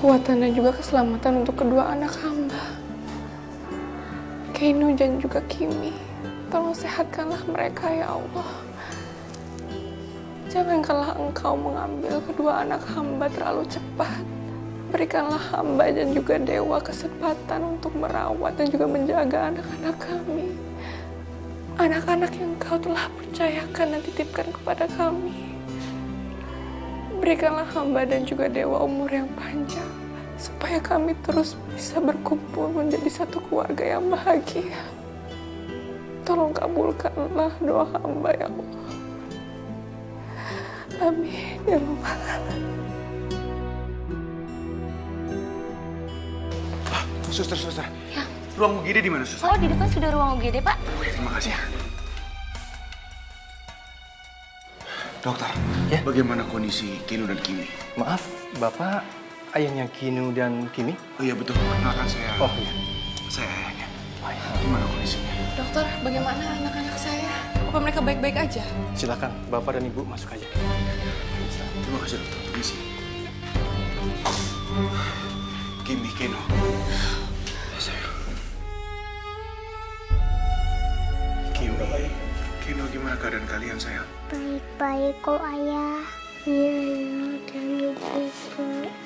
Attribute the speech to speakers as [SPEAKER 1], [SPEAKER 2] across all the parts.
[SPEAKER 1] kekuatan dan juga keselamatan untuk kedua anak hamba, Keino dan juga Kimi. Tolong sehatkanlah mereka ya Allah. Janganlah Engkau mengambil kedua anak hamba terlalu cepat. Berikanlah hamba dan juga Dewa kesempatan untuk merawat dan juga menjaga anak-anak kami. Anak-anak yang Engkau telah percayakan dan titipkan kepada kami. Berikanlah hamba dan juga Dewa umur yang panjang, supaya kami terus bisa berkumpul menjadi satu keluarga yang bahagia. Tolong kabulkanlah doa hamba ya Allah. Amin ya Rabbal Alamin.
[SPEAKER 2] Suster.
[SPEAKER 3] Ya.
[SPEAKER 2] Ruang UGD di mana, Suster?
[SPEAKER 3] Oh, di depan sudah ruang UGD, Pak.
[SPEAKER 2] Oke, terima kasih. Dokter,
[SPEAKER 4] Ya.
[SPEAKER 2] bagaimana kondisi Keino dan Kimi?
[SPEAKER 4] Maaf, Bapak ayahnya Kinu dan Kimi?
[SPEAKER 2] Oh iya betul, perkenalkan saya.
[SPEAKER 4] Oh iya.
[SPEAKER 2] Saya ayahnya.
[SPEAKER 4] Baik.
[SPEAKER 2] Gimana kondisinya?
[SPEAKER 1] Dokter, bagaimana anak-anak saya? Apa mereka baik-baik aja?
[SPEAKER 4] Silakan Bapak dan Ibu masuk aja.
[SPEAKER 2] Terima kasih dokter, permisi. Kimi, Keino. Sayang. Keino, gimana keadaan kalian sayang?
[SPEAKER 5] Baik-baik kok ayah. Iya, dan juga.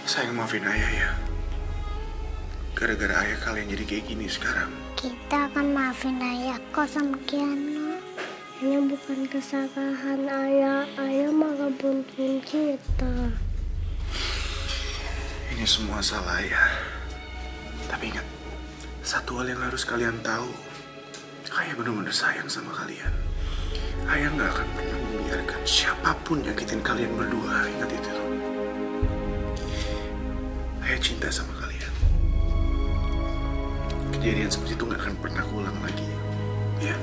[SPEAKER 2] Sayang maafin ayah ya. Gara-gara ayah kalian jadi kayak gini sekarang.
[SPEAKER 5] Kita akan maafin ayah kok sama Kiano. Ini bukan kesalahan ayah. Ayah malah buntuin kita.
[SPEAKER 2] Ini semua salah ayah. Tapi ingat, satu hal yang harus kalian tahu. Ayah benar-benar sayang sama kalian. Ayah nggak akan pernah membiarkan siapapun nyakitin kalian berdua. Ingat itu. Ayah cinta sama kalian. Kejadian seperti itu nggak akan pernah keulang lagi. Ya.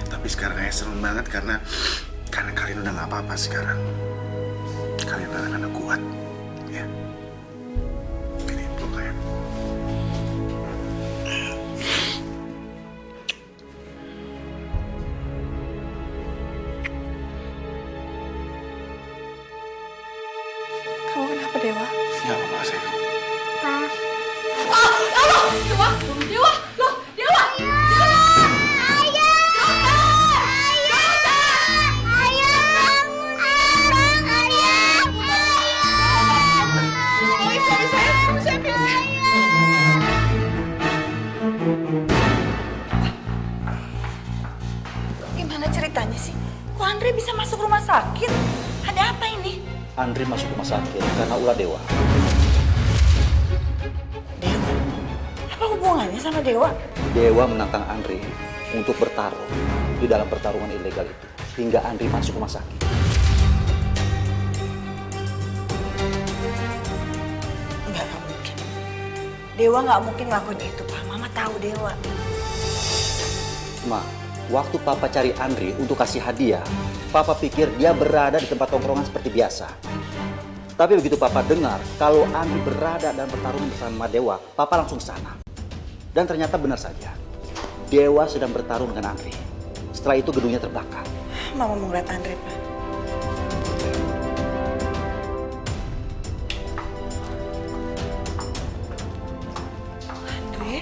[SPEAKER 2] Tapi sekarang ayah seneng banget karena kalian udah nggak apa-apa sekarang. Kalian anak-anak kuat. Ya. Ini peluk ayah.
[SPEAKER 1] Kamu kenapa, Dewa?
[SPEAKER 2] Ya apa sayang.
[SPEAKER 5] Pak.
[SPEAKER 6] Gimana ceritanya sih? Kok Andre bisa masuk rumah sakit? Ada apa ini?
[SPEAKER 7] Andre masuk rumah sakit karena ulah Dewa.
[SPEAKER 6] Dewa? Apa hubungannya sama Dewa?
[SPEAKER 7] Dewa menantang Andre untuk bertarung di dalam pertarungan ilegal itu hingga Andre masuk rumah sakit.
[SPEAKER 6] Nggak mungkin. Dewa nggak mungkin ngelakuin itu, Pak. Mama tahu Dewa.
[SPEAKER 7] Ma, waktu Papa cari Andre untuk kasih hadiah, Papa pikir dia berada di tempat tongkrongan seperti biasa. Tapi begitu Papa dengar kalau Andre berada dan bertarung bersama Dewa, Papa langsung ke sana. Dan ternyata benar saja, Dewa sedang bertarung dengan Andre. Setelah itu gedungnya terbakar.
[SPEAKER 6] Mama mau ngeliat Andre, Pak. Andre?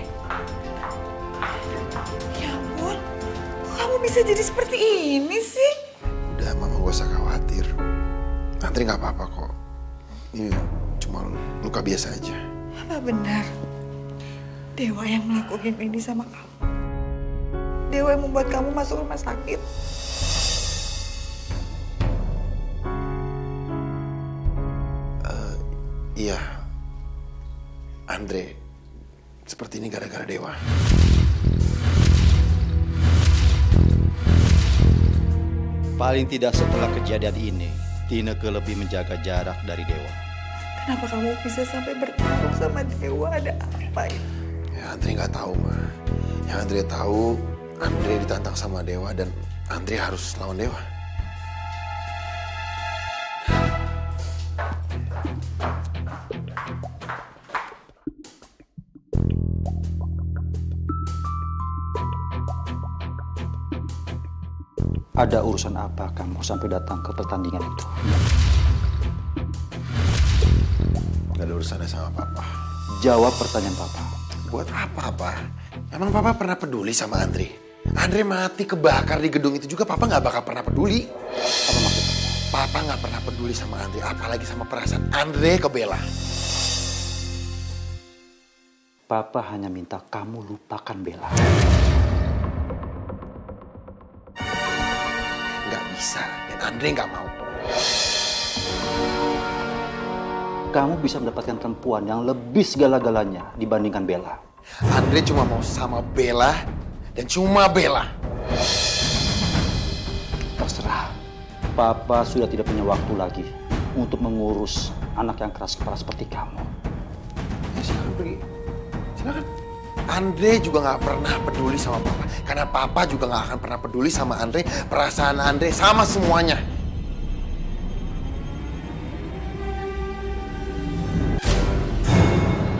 [SPEAKER 6] Ya ampun, kok kamu bisa jadi seperti ini sih?
[SPEAKER 2] Udah, mama gak usah khawatir. Andre nggak apa-apa kok. Ini cuma luka biasa aja.
[SPEAKER 6] Apa benar Dewa yang melakukan ini sama kamu? Dewa yang membuat kamu masuk rumah sakit?
[SPEAKER 2] Iya, Andre seperti ini gara-gara Dewa.
[SPEAKER 7] Paling tidak setelah kejadian ini, Tineke lebih menjaga jarak dari Dewa.
[SPEAKER 6] Kenapa kamu bisa sampai bertarung sama Dewa? Ada apa ini?
[SPEAKER 2] Ya Andre nggak tahu mah. Yang Andre tahu, Andre ditantang sama Dewa dan Andre harus lawan Dewa.
[SPEAKER 7] Ada urusan apa kamu sampai datang ke pertandingan itu?
[SPEAKER 2] Gak ada urusannya sama papa.
[SPEAKER 7] Jawab pertanyaan papa.
[SPEAKER 2] Buat apa, Pak? Emang papa pernah peduli sama Andre? Andre mati kebakar di gedung itu juga papa gak bakal pernah peduli.
[SPEAKER 7] Apa maksudnya?
[SPEAKER 2] Papa gak pernah peduli sama Andre, apalagi sama perasaan Andre ke Bella.
[SPEAKER 7] Papa hanya minta kamu lupakan Bella.
[SPEAKER 2] Gak bisa, dan Andre gak mau.
[SPEAKER 7] Kamu bisa mendapatkan perempuan yang lebih segala-galanya dibandingkan Bella.
[SPEAKER 2] Andre cuma mau sama Bella, dan cuma Bella.
[SPEAKER 7] Terserah. Papa sudah tidak punya waktu lagi untuk mengurus anak yang keras kepala seperti kamu.
[SPEAKER 2] Ya silakan pergi, silakan. Andre juga gak pernah peduli sama papa, karena papa juga gak akan pernah peduli sama Andre, perasaan Andre sama semuanya.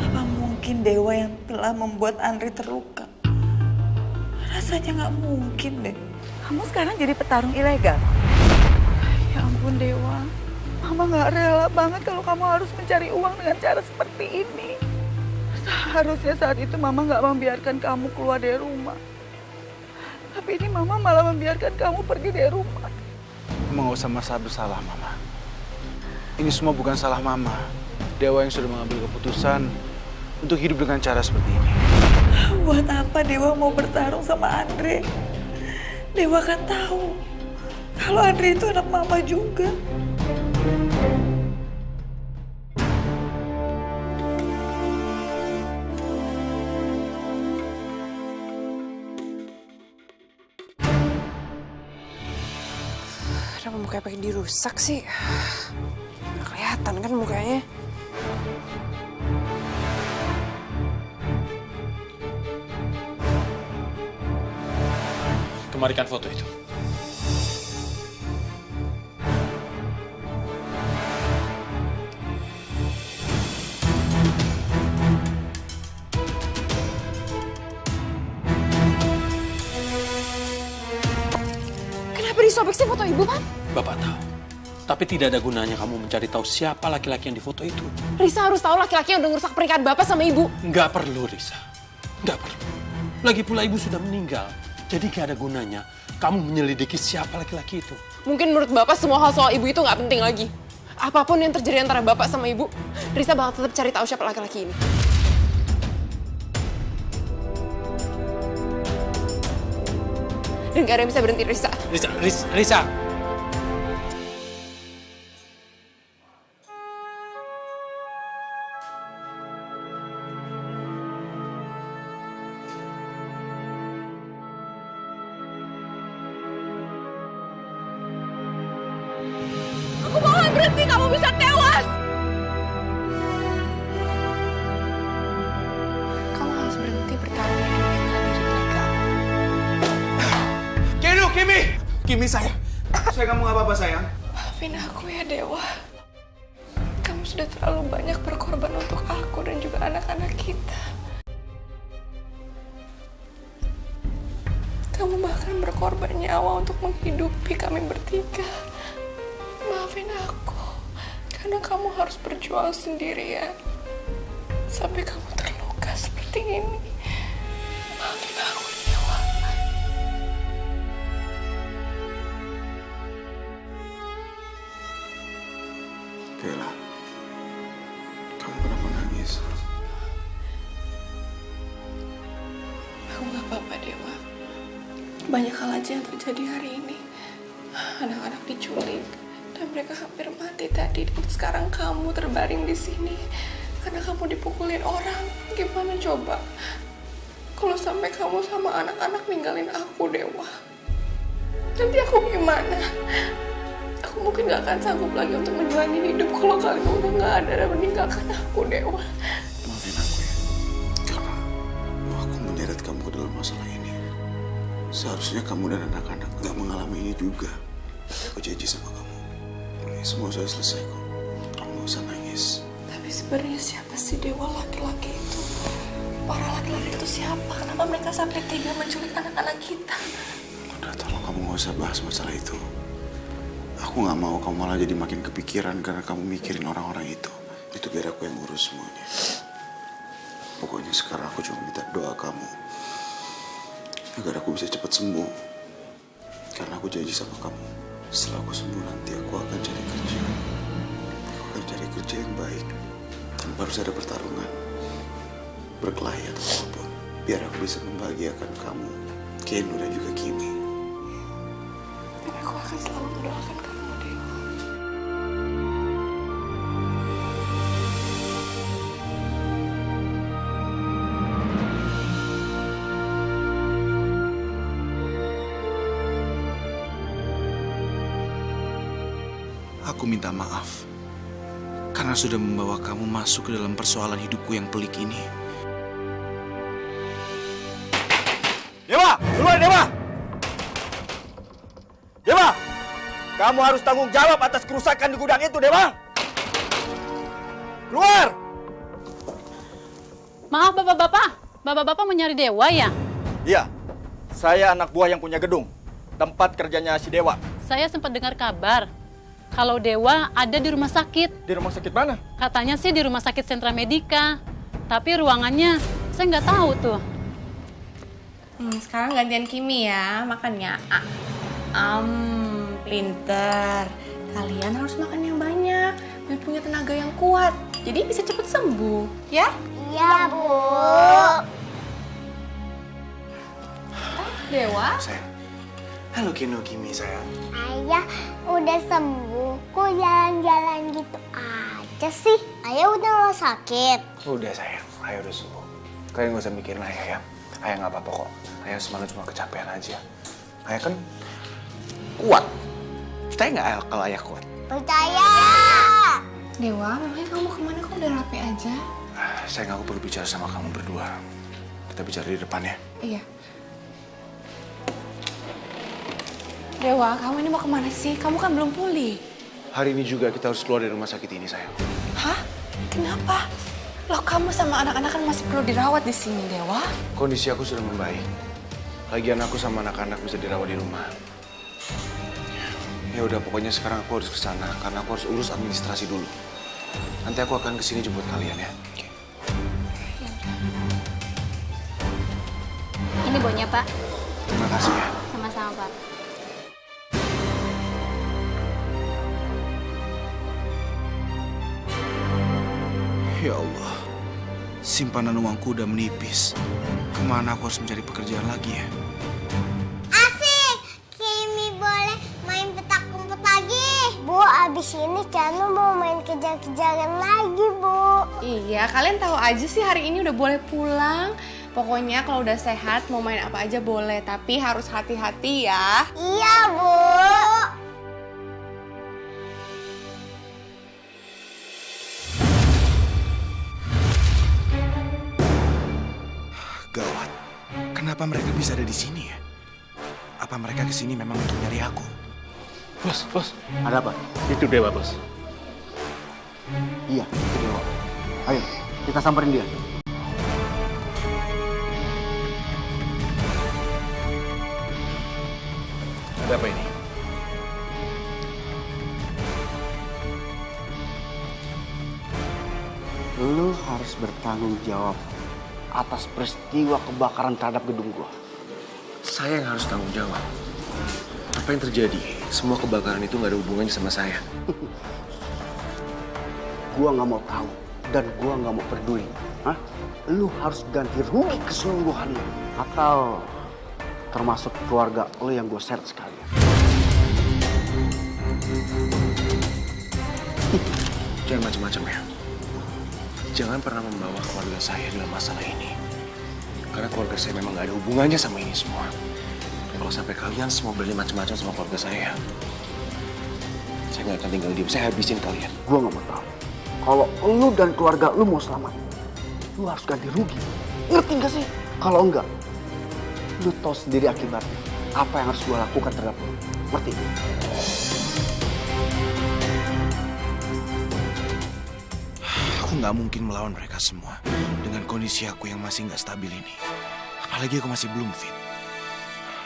[SPEAKER 6] Apa mungkin Dewa yang telah membuat Andre terluka? Rasanya nggak mungkin deh. Kamu sekarang jadi petarung ilegal. Ya ampun Dewa, Mama nggak rela banget kalau kamu harus mencari uang dengan cara seperti ini. Seharusnya saat itu Mama nggak membiarkan kamu keluar dari rumah. Tapi ini Mama malah membiarkan kamu pergi dari rumah.
[SPEAKER 3] Mama nggak usah merasa bersalah, Mama. Ini semua bukan salah Mama. Dewa yang sudah mengambil keputusan untuk hidup dengan cara seperti ini.
[SPEAKER 6] Buat apa Dewa mau bertarung sama Andre? Dewa kan tahu kalau Andre itu anak Mama juga.
[SPEAKER 1] Kenapa mukanya pakai dirusak sih? Nggak kelihatan kan mukanya?
[SPEAKER 8] Kembalikan foto itu.
[SPEAKER 1] Kenapa disobek sih foto ibu, Pak?
[SPEAKER 8] Bapak tahu. Tapi tidak ada gunanya kamu mencari tahu siapa laki-laki yang di foto itu.
[SPEAKER 1] Risa harus tahu laki-laki yang udah ngerusak pernikahan Bapak sama Ibu.
[SPEAKER 8] Nggak perlu, Risa. Nggak perlu. Lagi pula ibu sudah meninggal. Jadi nggak ada gunanya kamu menyelidiki siapa laki-laki itu.
[SPEAKER 1] Mungkin menurut Bapak semua hal soal Ibu itu nggak penting lagi. Apapun yang terjadi antara Bapak sama Ibu, Risa bakal tetap cari tahu siapa laki-laki ini. Dan gak ada yang bisa berhenti Risa.
[SPEAKER 8] Risa.
[SPEAKER 1] Aku mohon berhenti, kamu bisa tewas! Kamu harus berhenti bertarung hidup dengan diri mereka.
[SPEAKER 3] Kenu, Kimi! Kimi, sayang. Kamu nggak apa-apa, sayang?
[SPEAKER 1] Maafin aku ya, Dewa. Kamu sudah terlalu banyak berkorban untuk aku dan juga anak-anak kita. Kamu bahkan berkorban nyawa untuk menghidupi kami bertiga. Maafin aku, karena kamu harus berjuang sendirian. Sampai kamu terluka seperti ini. Maafin aku, Dewa.
[SPEAKER 2] Bella, kamu kenapa nangis?
[SPEAKER 1] Aku gak apa-apa, Dewa. Banyak hal aja yang terjadi hari ini. Anak-anak diculik, dan mereka hampir mati tadi. Dan sekarang kamu terbaring di sini karena kamu dipukulin orang. Gimana coba kalau sampai kamu sama anak-anak ninggalin aku, Dewa? Nanti aku gimana? Aku mungkin gak akan sanggup lagi untuk menjalani hidup kalau kalian udah gak ada dan meninggalkan aku, Dewa.
[SPEAKER 2] Maafin aku ya, karena aku menyeret kamu ke dalam masalah ini. Seharusnya kamu dan anak-anak gak mengalami ini juga. Aku janji sama kamu, ini semua sudah selesai kok. Kamu gak usah nangis.
[SPEAKER 1] Tapi sebenarnya siapa sih Dewa laki-laki itu? Para laki-laki itu siapa? Kenapa mereka sampai tega menculik anak-anak kita?
[SPEAKER 2] Udah, tolong kamu gak usah bahas masalah itu. Aku gak mau kamu malah jadi makin kepikiran karena kamu mikirin orang-orang itu. itu biar aku yang ngurus semuanya. Pokoknya sekarang aku cuma minta doa kamu agar aku bisa cepat sembuh. Karena aku janji sama kamu, setelah aku sembuh nanti aku akan cari kerja. Aku akan cari kerja yang baik, tanpa harus ada pertarungan, berkelahi atau apapun. Biar aku bisa membahagiakan kamu, Keno dan juga Kimi.
[SPEAKER 1] Dan aku akan selalu mendoakan kamu, Dewa.
[SPEAKER 3] Aku minta maaf karena sudah membawa kamu masuk ke dalam persoalan hidupku yang pelik ini.
[SPEAKER 7] Dewa, keluar Dewa! Dewa, kamu harus tanggung jawab atas kerusakan di gudang itu, Dewa! Keluar!
[SPEAKER 9] Maaf bapak-bapak, bapak-bapak mencari Dewa ya?
[SPEAKER 7] Iya, saya anak buah yang punya gedung, tempat kerjanya si Dewa.
[SPEAKER 9] Saya sempat dengar kabar kalau Dewa ada di rumah sakit.
[SPEAKER 7] Di rumah sakit mana?
[SPEAKER 9] Katanya sih di rumah sakit Sentra Medika, tapi ruangannya saya nggak tahu tuh.
[SPEAKER 1] Sekarang gantian Kimi ya, makannya. Pinter. Kalian harus makan yang banyak dan punya tenaga yang kuat. Jadi bisa cepet sembuh, ya?
[SPEAKER 5] Iya, Bu.
[SPEAKER 1] Dewa?
[SPEAKER 2] Sayang. Halo Keno, Kimi, sayang.
[SPEAKER 5] Ayah udah sembuh, kok jalan-jalan gitu aja sih? Ayah udah gak sakit.
[SPEAKER 3] Udah sayang, Ayah udah sembuh. Kalian gak usah mikirin Ayah ya. Ayah gak apa-apa kok. Ayah semalam cuma kecapean aja. Ayah kan kuat. Percaya nggak kalau Ayah kuat?
[SPEAKER 5] Percaya.
[SPEAKER 1] Dewa, memangnya kamu kemana? Kok udah rapi aja?
[SPEAKER 3] Sayang, aku perlu bicara sama kamu berdua. Kita bicara di depan ya.
[SPEAKER 1] Iya. Dewa, kamu ini mau kemana sih? Kamu kan belum pulih.
[SPEAKER 3] Hari ini juga kita harus keluar dari rumah sakit ini, sayang.
[SPEAKER 1] Hah? Kenapa? Loh, kamu sama anak-anak kan masih perlu dirawat di sini, Dewa.
[SPEAKER 3] Kondisi aku sudah membaik. Lagian aku sama anak-anak bisa dirawat di rumah. Ya udah, pokoknya sekarang aku harus ke sana karena aku harus urus administrasi dulu. Nanti aku akan kesini jemput kalian ya. Oke.
[SPEAKER 10] Ini bonnya, Pak.
[SPEAKER 3] Terima kasih ya.
[SPEAKER 10] Sama-sama, Pak.
[SPEAKER 3] Ya Allah, simpanan uangku udah menipis. Kemana aku harus mencari pekerjaan lagi ya?
[SPEAKER 5] Asik, Kimi boleh main petak umpet lagi. Bu, abis ini Cano mau main kejar-kejaran lagi, Bu.
[SPEAKER 1] Iya, kalian tahu aja sih hari ini udah boleh pulang. Pokoknya kalau udah sehat mau main apa aja boleh, tapi harus hati-hati ya.
[SPEAKER 5] Iya, Bu.
[SPEAKER 3] Gawat, kenapa mereka bisa ada di sini ya? Apa mereka kesini memang untuk nyari aku?
[SPEAKER 8] Bos,
[SPEAKER 7] Ada apa?
[SPEAKER 8] itu Dewa, bos.
[SPEAKER 7] Iya, itu Dewa. Ayo, kita samperin dia.
[SPEAKER 3] Ada apa ini?
[SPEAKER 7] Lu harus bertanggung jawab atas peristiwa kebakaran terhadap gedung gua.
[SPEAKER 3] Saya yang harus tanggung jawab. Apa yang terjadi? Semua kebakaran itu nggak ada hubungannya sama saya.
[SPEAKER 7] Gua nggak mau tahu dan gua nggak mau peduli. Hah? Lu harus ganti rugi keseluruhannya atau termasuk keluarga lu yang gua seret sekalian.
[SPEAKER 3] Jangan macam-macam ya. Jangan pernah membawa keluarga saya dalam masalah ini. Karena keluarga saya memang nggak ada hubungannya sama ini semua. Kalau sampai kalian semua berani macam-macam sama keluarga saya nggak akan tinggal diam. Saya habisin kalian.
[SPEAKER 7] Gua nggak mau tahu. Kalau lu dan keluarga lu mau selamat, lu harus ganti rugi. Ngerti gak sih? Kalau enggak, lu tahu sendiri akibatnya. Apa yang harus gua lakukan terhadap lu. Ngerti?
[SPEAKER 3] Aku nggak mungkin melawan mereka semua dengan kondisi aku yang masih nggak stabil ini. Apalagi aku masih belum fit.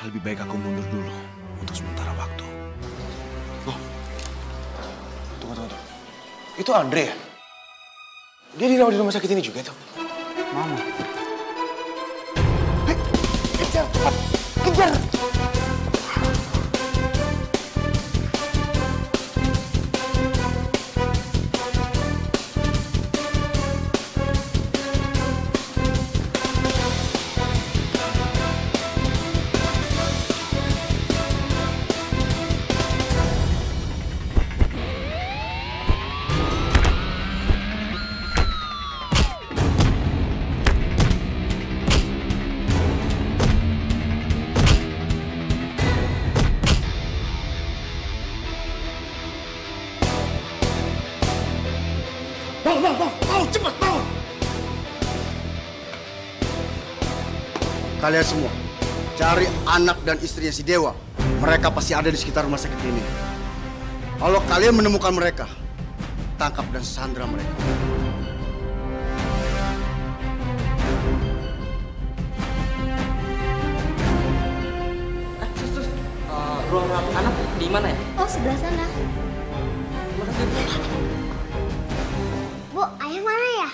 [SPEAKER 3] Lebih baik aku mundur dulu untuk sementara waktu. Loh, tunggu. Itu Andre ya? Dia dirawat di rumah sakit ini juga tuh.
[SPEAKER 7] Mana?
[SPEAKER 3] Kejar, cepat. Kejar.
[SPEAKER 10] Kalian semua, cari anak dan istrinya si Dewa. Mereka pasti ada di sekitar rumah sakit ini. Kalau kalian menemukan mereka, tangkap dan sandra mereka.
[SPEAKER 11] Ruang rawat anak di mana ya?
[SPEAKER 5] Oh, sebelah sana. Bu, ayah mana ya?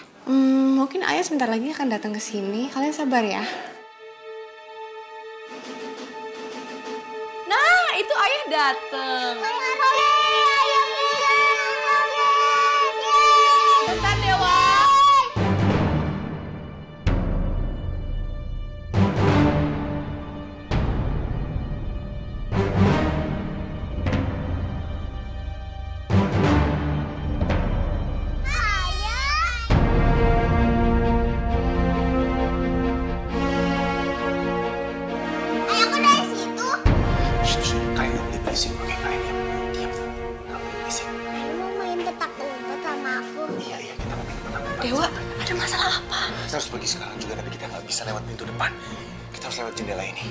[SPEAKER 1] Mungkin ayah sebentar lagi akan datang ke sini. Kalian sabar ya.
[SPEAKER 6] Nah, itu ayah dateng. Bentar, Dewa.
[SPEAKER 5] Ayahku dari situ.
[SPEAKER 3] Kalian nggak boleh berisik, oke? Kalian diam. Nggak boleh berisik.
[SPEAKER 5] Ayah mau main petak umpet sama aku.
[SPEAKER 3] Iya, kita mau main petak umpet.
[SPEAKER 1] Dewa, ada masalah apa?
[SPEAKER 3] Kita harus pergi sekarang juga, tapi kita nggak bisa lewat pintu depan. Kita harus lewat jendela ini.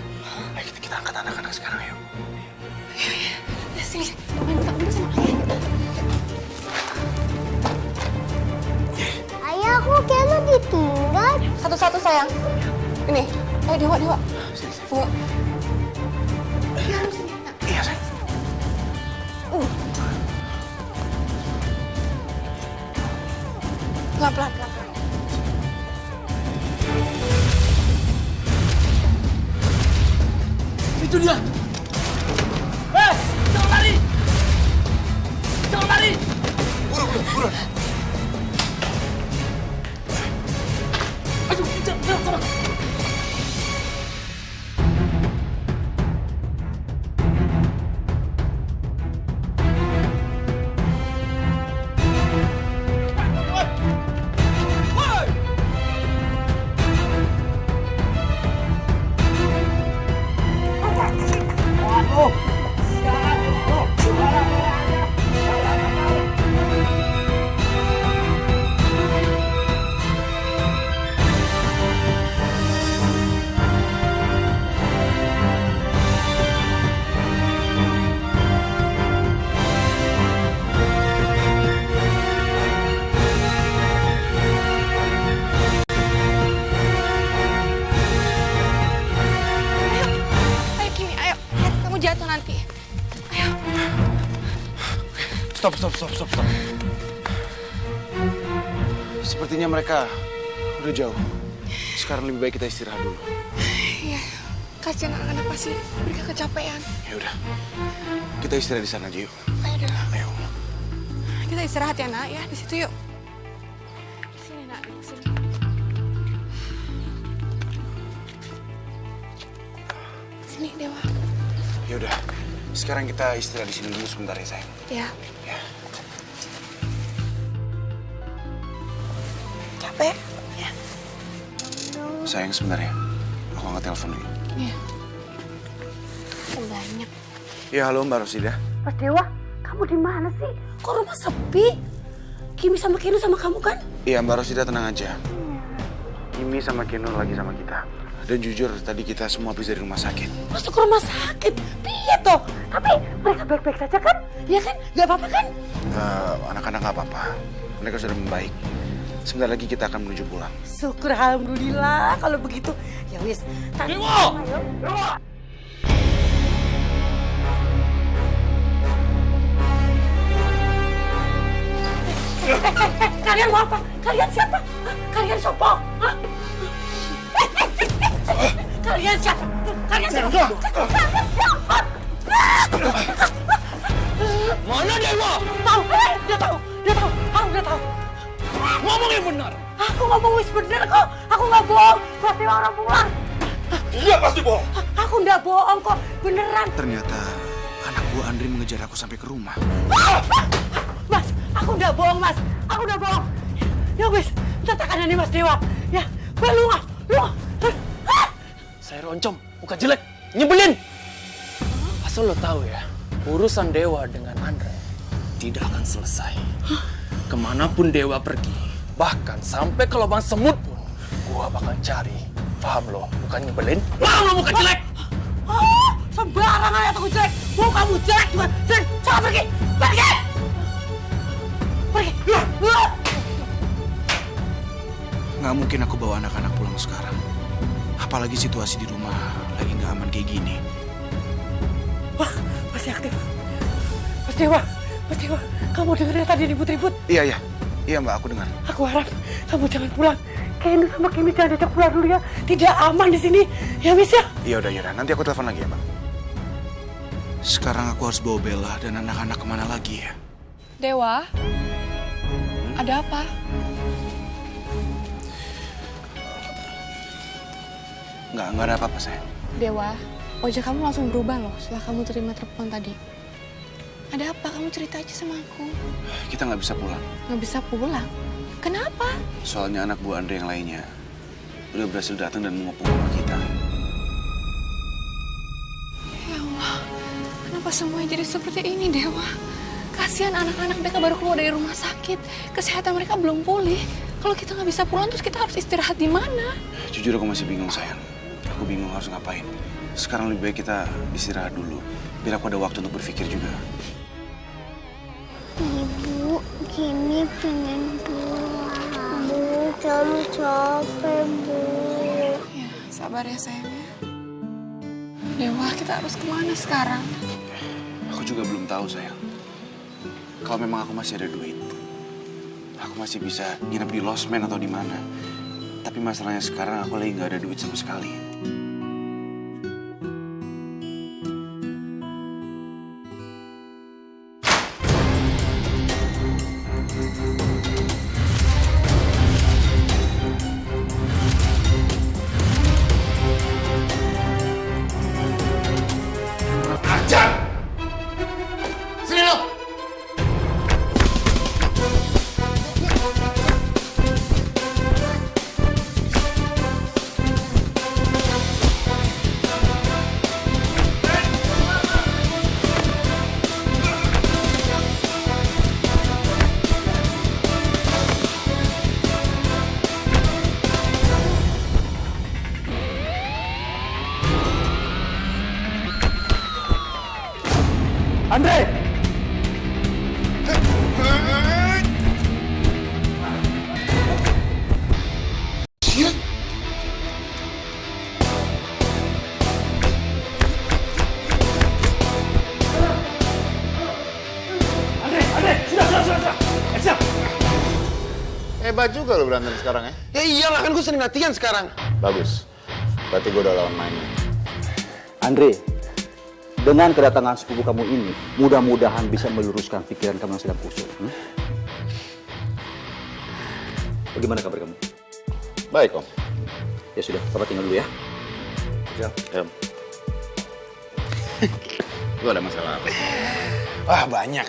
[SPEAKER 3] Ayo kita angkat anak-anak sekarang, yuk.
[SPEAKER 1] Ya, sini, main petak umpet sama ayah kita.
[SPEAKER 5] Ayah, aku kayaknya ditinggal.
[SPEAKER 1] Satu-satu sayang. Ini, ayo Dewa.
[SPEAKER 3] Sini.
[SPEAKER 1] Dewa.
[SPEAKER 3] Iya, sayang.
[SPEAKER 1] Pelan-pelan.
[SPEAKER 8] Itu dia. Jangan lari. Jangan lari.
[SPEAKER 3] Buruan.
[SPEAKER 8] Aduh, jangan.
[SPEAKER 1] Ayo Kimi, ayo. Kamu jatuh nanti. Ayo.
[SPEAKER 3] Stop. Sepertinya mereka udah jauh. Sekarang lebih baik kita istirahat dulu.
[SPEAKER 1] Iya. Kasihan anak-anak pasti mereka kecapean.
[SPEAKER 3] Ya udah. Kita istirahat di sana aja yuk.
[SPEAKER 1] Ayo Dewa.
[SPEAKER 3] Ayo.
[SPEAKER 1] Kita istirahat ya nak ya, di situ yuk. Sini nak, sini. Sini Dewa.
[SPEAKER 3] Ya udah. Sekarang kita istirahat di sini dulu sebentar ya, sayang.
[SPEAKER 1] Ya.
[SPEAKER 3] Ya.
[SPEAKER 1] Capek? Ya.
[SPEAKER 3] Sayang sebentar ya. Aku angkat telepon dulu.
[SPEAKER 1] Iya. Banyak.
[SPEAKER 3] Ya halo Mbak Rosida.
[SPEAKER 6] Mas Dewa, kamu di mana sih? Kok rumah sepi? Kimi sama Kinu sama kamu kan?
[SPEAKER 3] Iya Mbak Rosida tenang aja. Kimi sama Keno lagi sama kita. Dan jujur tadi kita semua habis dari rumah sakit.
[SPEAKER 6] Masuk ke rumah sakit? Piye toh? Tapi mereka baik-baik saja kan? Iya kan? Gak apa-apa kan?
[SPEAKER 3] Anak-anak nggak apa-apa. Mereka sudah membaik. Sebentar lagi kita akan menuju pulang.
[SPEAKER 6] Syukur alhamdulillah kalau begitu. Ya wis.
[SPEAKER 8] Dewa!
[SPEAKER 6] Kalian mau apa? Kalian siapa? Kalian siapa? Hah? Kalian siapa? Kalian siapa?
[SPEAKER 8] Mana Dewa?
[SPEAKER 6] Tahu, dia tahu. Aku udah tahu.
[SPEAKER 8] Ngomong yang benar.
[SPEAKER 6] Aku ngomong bener kok. Aku nggak bohong. Pasti orang pulang.
[SPEAKER 8] Iya pasti bohong.
[SPEAKER 6] Aku nggak bohong kok. Beneran.
[SPEAKER 2] Ternyata anak buah Andri mengejar aku sampai ke rumah.
[SPEAKER 6] Mas, aku nggak bohong, Mas. Aku nggak bohong. Ya wis, tatakan ini Mas Dewa. Ya, lu.
[SPEAKER 8] Saya roncom, muka jelek, nyebelin. Asal lo tahu ya, urusan Dewa dengan Andre tidak akan selesai. Kemanapun Dewa pergi, bahkan sampai ke lubang semut pun, gua bakal cari. Paham lo? Bukan nyebelin. Lo muka jelek.
[SPEAKER 6] Sembarangan ya aku jelek. Mau kamu jelek juga. Jelek. Coba pergi. Pergi.
[SPEAKER 2] Nggak mungkin aku bawa anak-anak pulang sekarang. Apalagi situasi di rumah lagi nggak aman kayak gini.
[SPEAKER 6] Wah, masih aktif. Mas Dewa. Kamu dengar tadi ribut-ribut?
[SPEAKER 2] Iya Mbak, aku dengar.
[SPEAKER 6] Aku harap kamu jangan pulang. Kenu sama Kimi jangan ajak pulang dulu ya. Tidak aman di sini. Ya, Miss ya?
[SPEAKER 2] Iya udah. Nanti aku telepon lagi ya, Mbak. Sekarang aku harus bawa Bella dan anak-anak kemana lagi ya?
[SPEAKER 1] Dewa, ada apa?
[SPEAKER 2] Nggak ada apa-apa, sayang.
[SPEAKER 1] Dewa, wajah kamu langsung berubah loh setelah kamu terima telepon tadi. Ada apa? Kamu cerita aja sama aku.
[SPEAKER 2] Kita nggak bisa pulang.
[SPEAKER 1] Nggak bisa pulang? Kenapa?
[SPEAKER 2] Soalnya anak buah Andre yang lainnya udah berhasil datang dan mengepung rumah kita.
[SPEAKER 1] Ya Allah, kenapa semuanya jadi seperti ini, Dewa? Kasihan anak-anak mereka baru keluar dari rumah sakit. Kesehatan mereka belum pulih. Kalau kita nggak bisa pulang, terus kita harus istirahat di mana?
[SPEAKER 2] Jujur aku masih bingung, sayang. Aku bingung harus ngapain. Sekarang lebih baik kita istirahat dulu. Biar aku ada waktu untuk berpikir juga.
[SPEAKER 5] Ibu, Kimi pengen pulang. Bu, kamu capek, Bu.
[SPEAKER 1] Ya, sabar ya sayangnya. Dewa, kita harus kemana sekarang?
[SPEAKER 2] Aku juga belum tahu, sayang. Kalau memang aku masih ada duit, aku masih bisa nginep di Losmen atau di mana. Tapi masalahnya sekarang aku lagi nggak ada duit sama sekali.
[SPEAKER 3] Andre!
[SPEAKER 12] Hebat juga lo berantem sekarang ya?
[SPEAKER 3] Ya iyalah, kan gue sering latihan sekarang.
[SPEAKER 12] Bagus. Berarti gue udah lawan mainnya.
[SPEAKER 7] Andre, dengan kedatangan sepupu kamu ini, mudah-mudahan bisa meluruskan pikiran kamu yang sedang kusut. Bagaimana kabar kamu?
[SPEAKER 12] Baik, Om.
[SPEAKER 7] Ya sudah, Papa tinggal dulu ya.
[SPEAKER 12] Ya. Lu ada masalah apa?
[SPEAKER 3] Wah, banyak.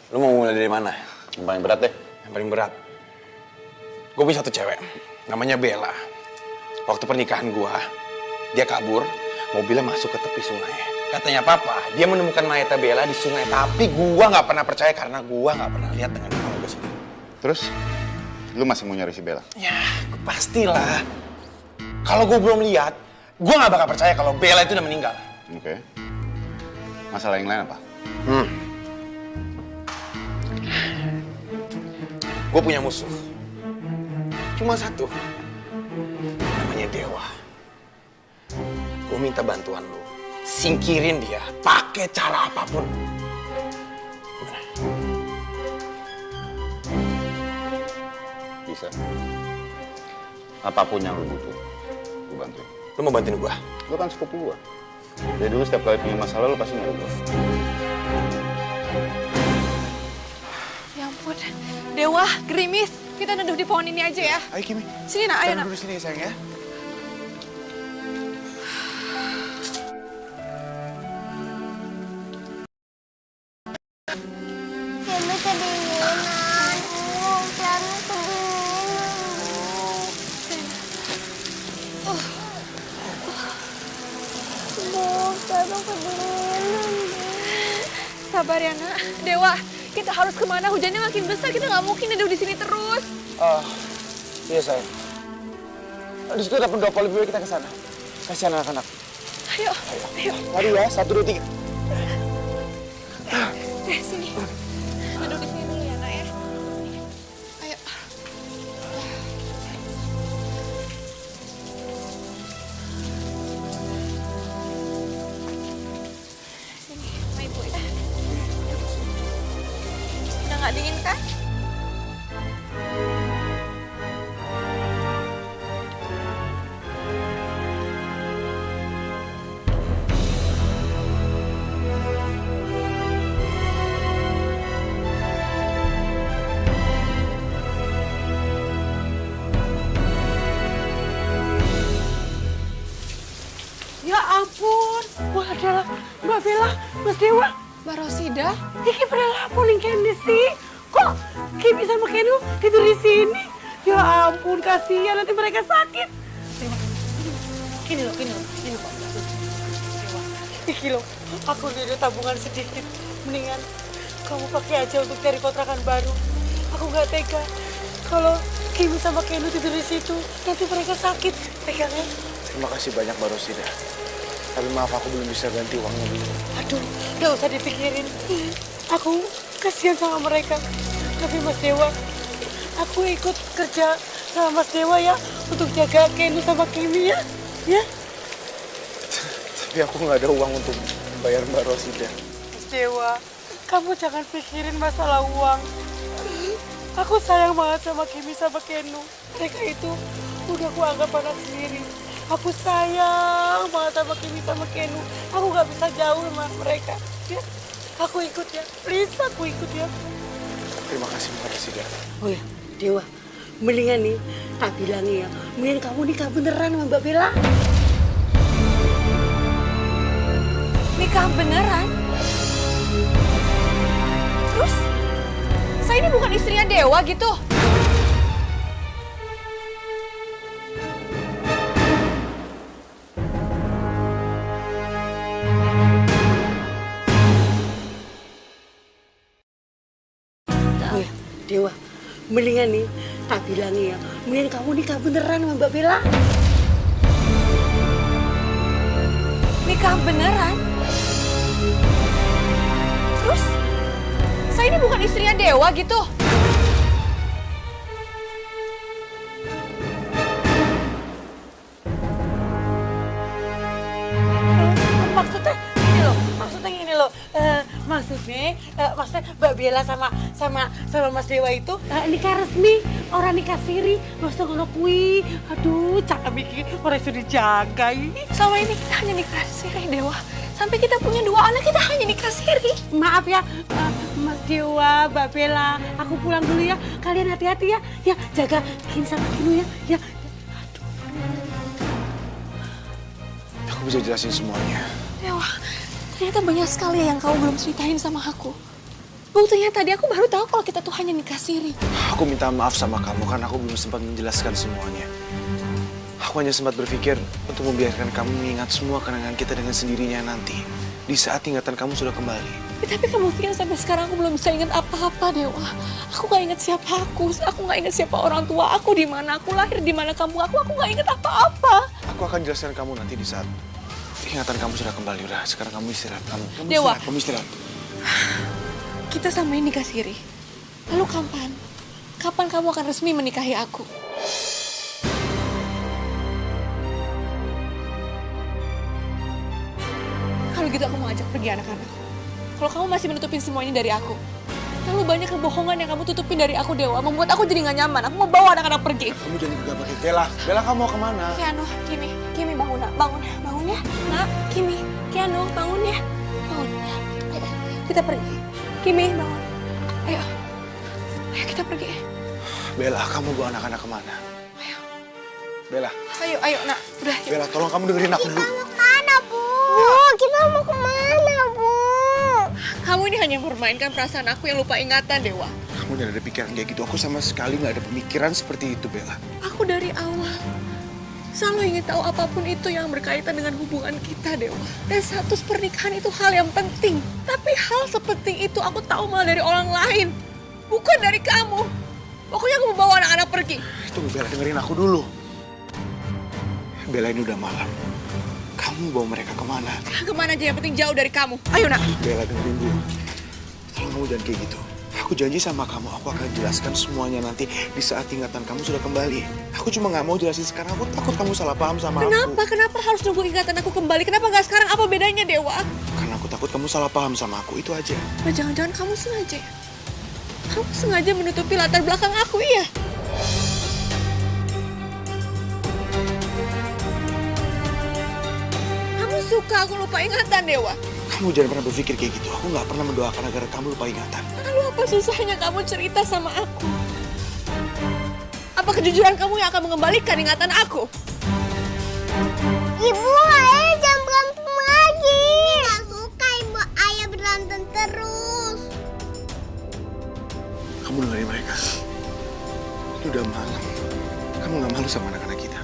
[SPEAKER 3] Lu mau mulai dari mana?
[SPEAKER 12] Yang paling berat deh.
[SPEAKER 3] Yang paling berat. Gue punya satu cewek, namanya Bella. Waktu pernikahan gue, dia kabur, mobilnya masuk ke tepi sungai. Katanya Papa, dia menemukan mayatnya Bella di sungai. Tapi gue nggak pernah percaya karena gue nggak pernah lihat dengan mata gue sendiri.
[SPEAKER 12] Terus, lu masih mau nyari si Bella?
[SPEAKER 3] Ya, pastilah. Kalau gue belum lihat, gue nggak bakal percaya kalau Bella itu udah meninggal.
[SPEAKER 12] Oke. Masalah yang lain apa?
[SPEAKER 3] Gue punya musuh. Cuma satu. Namanya Dewa. Gue minta bantuan lo. Singkirin dia pakai cara apapun. Gimana?
[SPEAKER 12] Bisa. Bisa. Apapun yang lu butuh, gue bantuin.
[SPEAKER 3] Lu mau bantuin gua?
[SPEAKER 12] Lu kan sepupu gua. Dari dulu setiap kali punya masalah lu pasti nyari gua.
[SPEAKER 1] Ya ampun. Dewa, gerimis. Kita neduh di pohon ini aja ya.
[SPEAKER 3] Ayo Kimi.
[SPEAKER 1] Sini nak, ayo nak.
[SPEAKER 3] Kita duduk sini ya sayang ya.
[SPEAKER 5] Kimi kedinginan, Bu. Kimi kedinginan, Bu. Bu, Kimi kedinginan, Bu.
[SPEAKER 1] Sabar ya nak. Dewa, kita harus kemana? Hujannya makin besar, kita nggak mungkin neduh di sini terus.
[SPEAKER 3] Iya sayang. Di situ ada pendopo, lebih baik kita ke sana. Kasihan anak-anak.
[SPEAKER 1] Ayo, ayo.
[SPEAKER 3] Mari ya, 1, 2, 3.
[SPEAKER 1] Sini. Neduh di sini dulu ya nak ya. Ayo. Sini, sama ibu ya. Udah nggak dingin kan?
[SPEAKER 6] Ya ampun, wah adalah Mbak Bella, Mas Dewa.
[SPEAKER 1] Mbak Rosida?
[SPEAKER 6] Iki pada laporin Candy sih. Kok Kimi sama Kenu tidur di sini? Ya ampun, kasihan nanti mereka sakit. Gini loh, Pak. Iki loh, aku udah tabungan sedikit. Mendingan kamu pakai aja untuk cari kontrakan baru. Aku nggak tega kalau Kimi sama Kenu tidur di situ, nanti mereka sakit. Pegangnya.
[SPEAKER 3] Terima kasih banyak Mbak Rosida. Tapi maaf aku belum bisa ganti uangnya dulu.
[SPEAKER 6] Aduh, gak usah dipikirin. Aku kasihan sama mereka. Tapi Mas Dewa, aku ikut kerja sama Mas Dewa ya untuk jaga Kenu sama Kimi ya. Ya?
[SPEAKER 3] Tapi aku nggak ada uang untuk bayar Mbak Rosida.
[SPEAKER 6] Mas Dewa, kamu jangan pikirin masalah uang. Aku sayang banget sama Kimi sama Kenu. Mereka itu udah aku anggap anak sendiri. Aku sayang banget sama Kimi sama Kenu. Aku gak bisa jauh sama mereka. Ya, aku ikut ya. Please, aku ikut ya.
[SPEAKER 3] Terima kasih Mbak Rosida.
[SPEAKER 6] Oh ya, Dewa. Mendingan nih, tak bilangin ya. Mendingan kamu nikah beneran sama Mbak Bella.
[SPEAKER 1] Nikah beneran? Terus? Saya ini bukan istrinya Dewa gitu?
[SPEAKER 6] Dewa, mendingan nih, tak bilangin ya. Mendingan kamu nikah beneran sama Mbak Bella.
[SPEAKER 1] Nikah beneran? Terus? Saya ini bukan istrinya Dewa gitu?
[SPEAKER 6] Maksudnya gini loh. Maksudnya Mbak Bella sama Mas Dewa itu nikah resmi, orang nikah siri. Maksudnya kalau kui, aduh cakep bikin orang itu dijaga ini.
[SPEAKER 1] Selama ini kita hanya nikah siri Dewa. Sampai kita punya 2 anak, kita hanya nikah siri.
[SPEAKER 6] Maaf ya, Mas Dewa, Mbak Bella, aku pulang dulu ya. Kalian hati-hati ya. Ya, jaga Kimi sama Kenu ya. Ya.
[SPEAKER 3] Aku bisa jelasin semuanya.
[SPEAKER 1] Dewa, ternyata banyak sekali yang kamu belum ceritain sama aku. Buktinya tadi aku baru tahu kalau kita tuh hanya nikah siri.
[SPEAKER 3] Aku minta maaf sama kamu karena aku belum sempat menjelaskan semuanya. Aku hanya sempat berpikir untuk membiarkan kamu mengingat semua kenangan kita dengan sendirinya nanti. Di saat ingatan kamu sudah kembali.
[SPEAKER 1] Tapi kamu pikir sampai sekarang aku belum bisa ingat apa-apa, Dewa. Aku gak ingat siapa aku gak ingat siapa orang tua aku, di mana aku lahir, di mana kamu aku gak ingat apa-apa.
[SPEAKER 3] Aku akan jelaskan kamu nanti di saat ingatan kamu sudah kembali. Udah, sekarang kamu istirahat. Kamu
[SPEAKER 1] Dewa.
[SPEAKER 3] istirahat, kamu istirahat.
[SPEAKER 1] Kita sama ini nikah siri. Lalu kapan? Kapan kamu akan resmi menikahi aku? Kalau gitu aku mau ajak pergi anak-anak. Kalau kamu masih menutupin semua ini dari aku, Terlalu banyak kebohongan yang kamu tutupin dari aku, Dewa. Membuat aku jadi gak nyaman. Aku mau bawa anak-anak pergi.
[SPEAKER 3] Kamu jangan gegabah kayak Bella. Bella, kamu mau kemana?
[SPEAKER 1] Kiano, Kimi bangun, nak. Bangun ya. Nak, Kiano, bangun ya. Bangun. Ayo, kita pergi. Kimi, bangun. Ayo kita pergi.
[SPEAKER 3] Bella, kamu bawa anak-anak kemana?
[SPEAKER 1] Ayo.
[SPEAKER 3] Bella.
[SPEAKER 1] Ayo, nak. Udah.
[SPEAKER 3] Bella, tolong kamu dengerin aku dulu.
[SPEAKER 5] Kita mau kemana, Bu? Kita mau kemana, Bu?
[SPEAKER 1] Kamu ini hanya mempermainkan perasaan aku yang lupa ingatan, Dewa.
[SPEAKER 3] Kamu jangan ada pikiran kayak gitu. Aku sama sekali nggak ada pemikiran seperti itu, Bella.
[SPEAKER 1] Aku dari awal selalu ingin tahu apapun itu yang berkaitan dengan hubungan kita, Dewa. Dan status pernikahan itu hal yang penting. Tapi hal sepenting itu aku tahu malah dari orang lain. Bukan dari kamu. Pokoknya aku mau bawa anak-anak pergi.
[SPEAKER 3] Tunggu, Bella, dengerin aku dulu. Bella, ini udah malam. Kamu bawa mereka kemana?
[SPEAKER 1] Kemana aja yang penting jauh dari kamu. Ayo, nak.
[SPEAKER 3] Bella, dengerin dulu. Tolong kamu jangan kayak gitu. Aku janji sama kamu, aku akan jelaskan semuanya nanti di saat ingatan kamu sudah kembali. Aku cuma nggak mau jelasin sekarang, aku takut kamu salah paham sama aku.
[SPEAKER 1] Kenapa harus nunggu ingatan aku kembali? Kenapa nggak sekarang? Apa bedanya, Dewa?
[SPEAKER 3] Karena aku takut kamu salah paham sama aku, itu aja.
[SPEAKER 1] Nah, jangan-jangan kamu sengaja ya? Kamu sengaja menutupi latar belakang aku, iya? Kamu suka aku lupa ingatan, Dewa?
[SPEAKER 3] Kamu jangan pernah berpikir kayak gitu. Aku nggak pernah mendoakan agar kamu lupa ingatan.
[SPEAKER 1] Lalu apa susahnya kamu cerita sama aku? Apa kejujuran kamu yang akan mengembalikan ingatan aku?
[SPEAKER 5] Ibu, ayah jangan berantem lagi. Nggak suka ibu ayah berantem terus.
[SPEAKER 3] Kamu dengerin mereka. Ini udah malam. Kamu nggak malu sama anak-anak kita?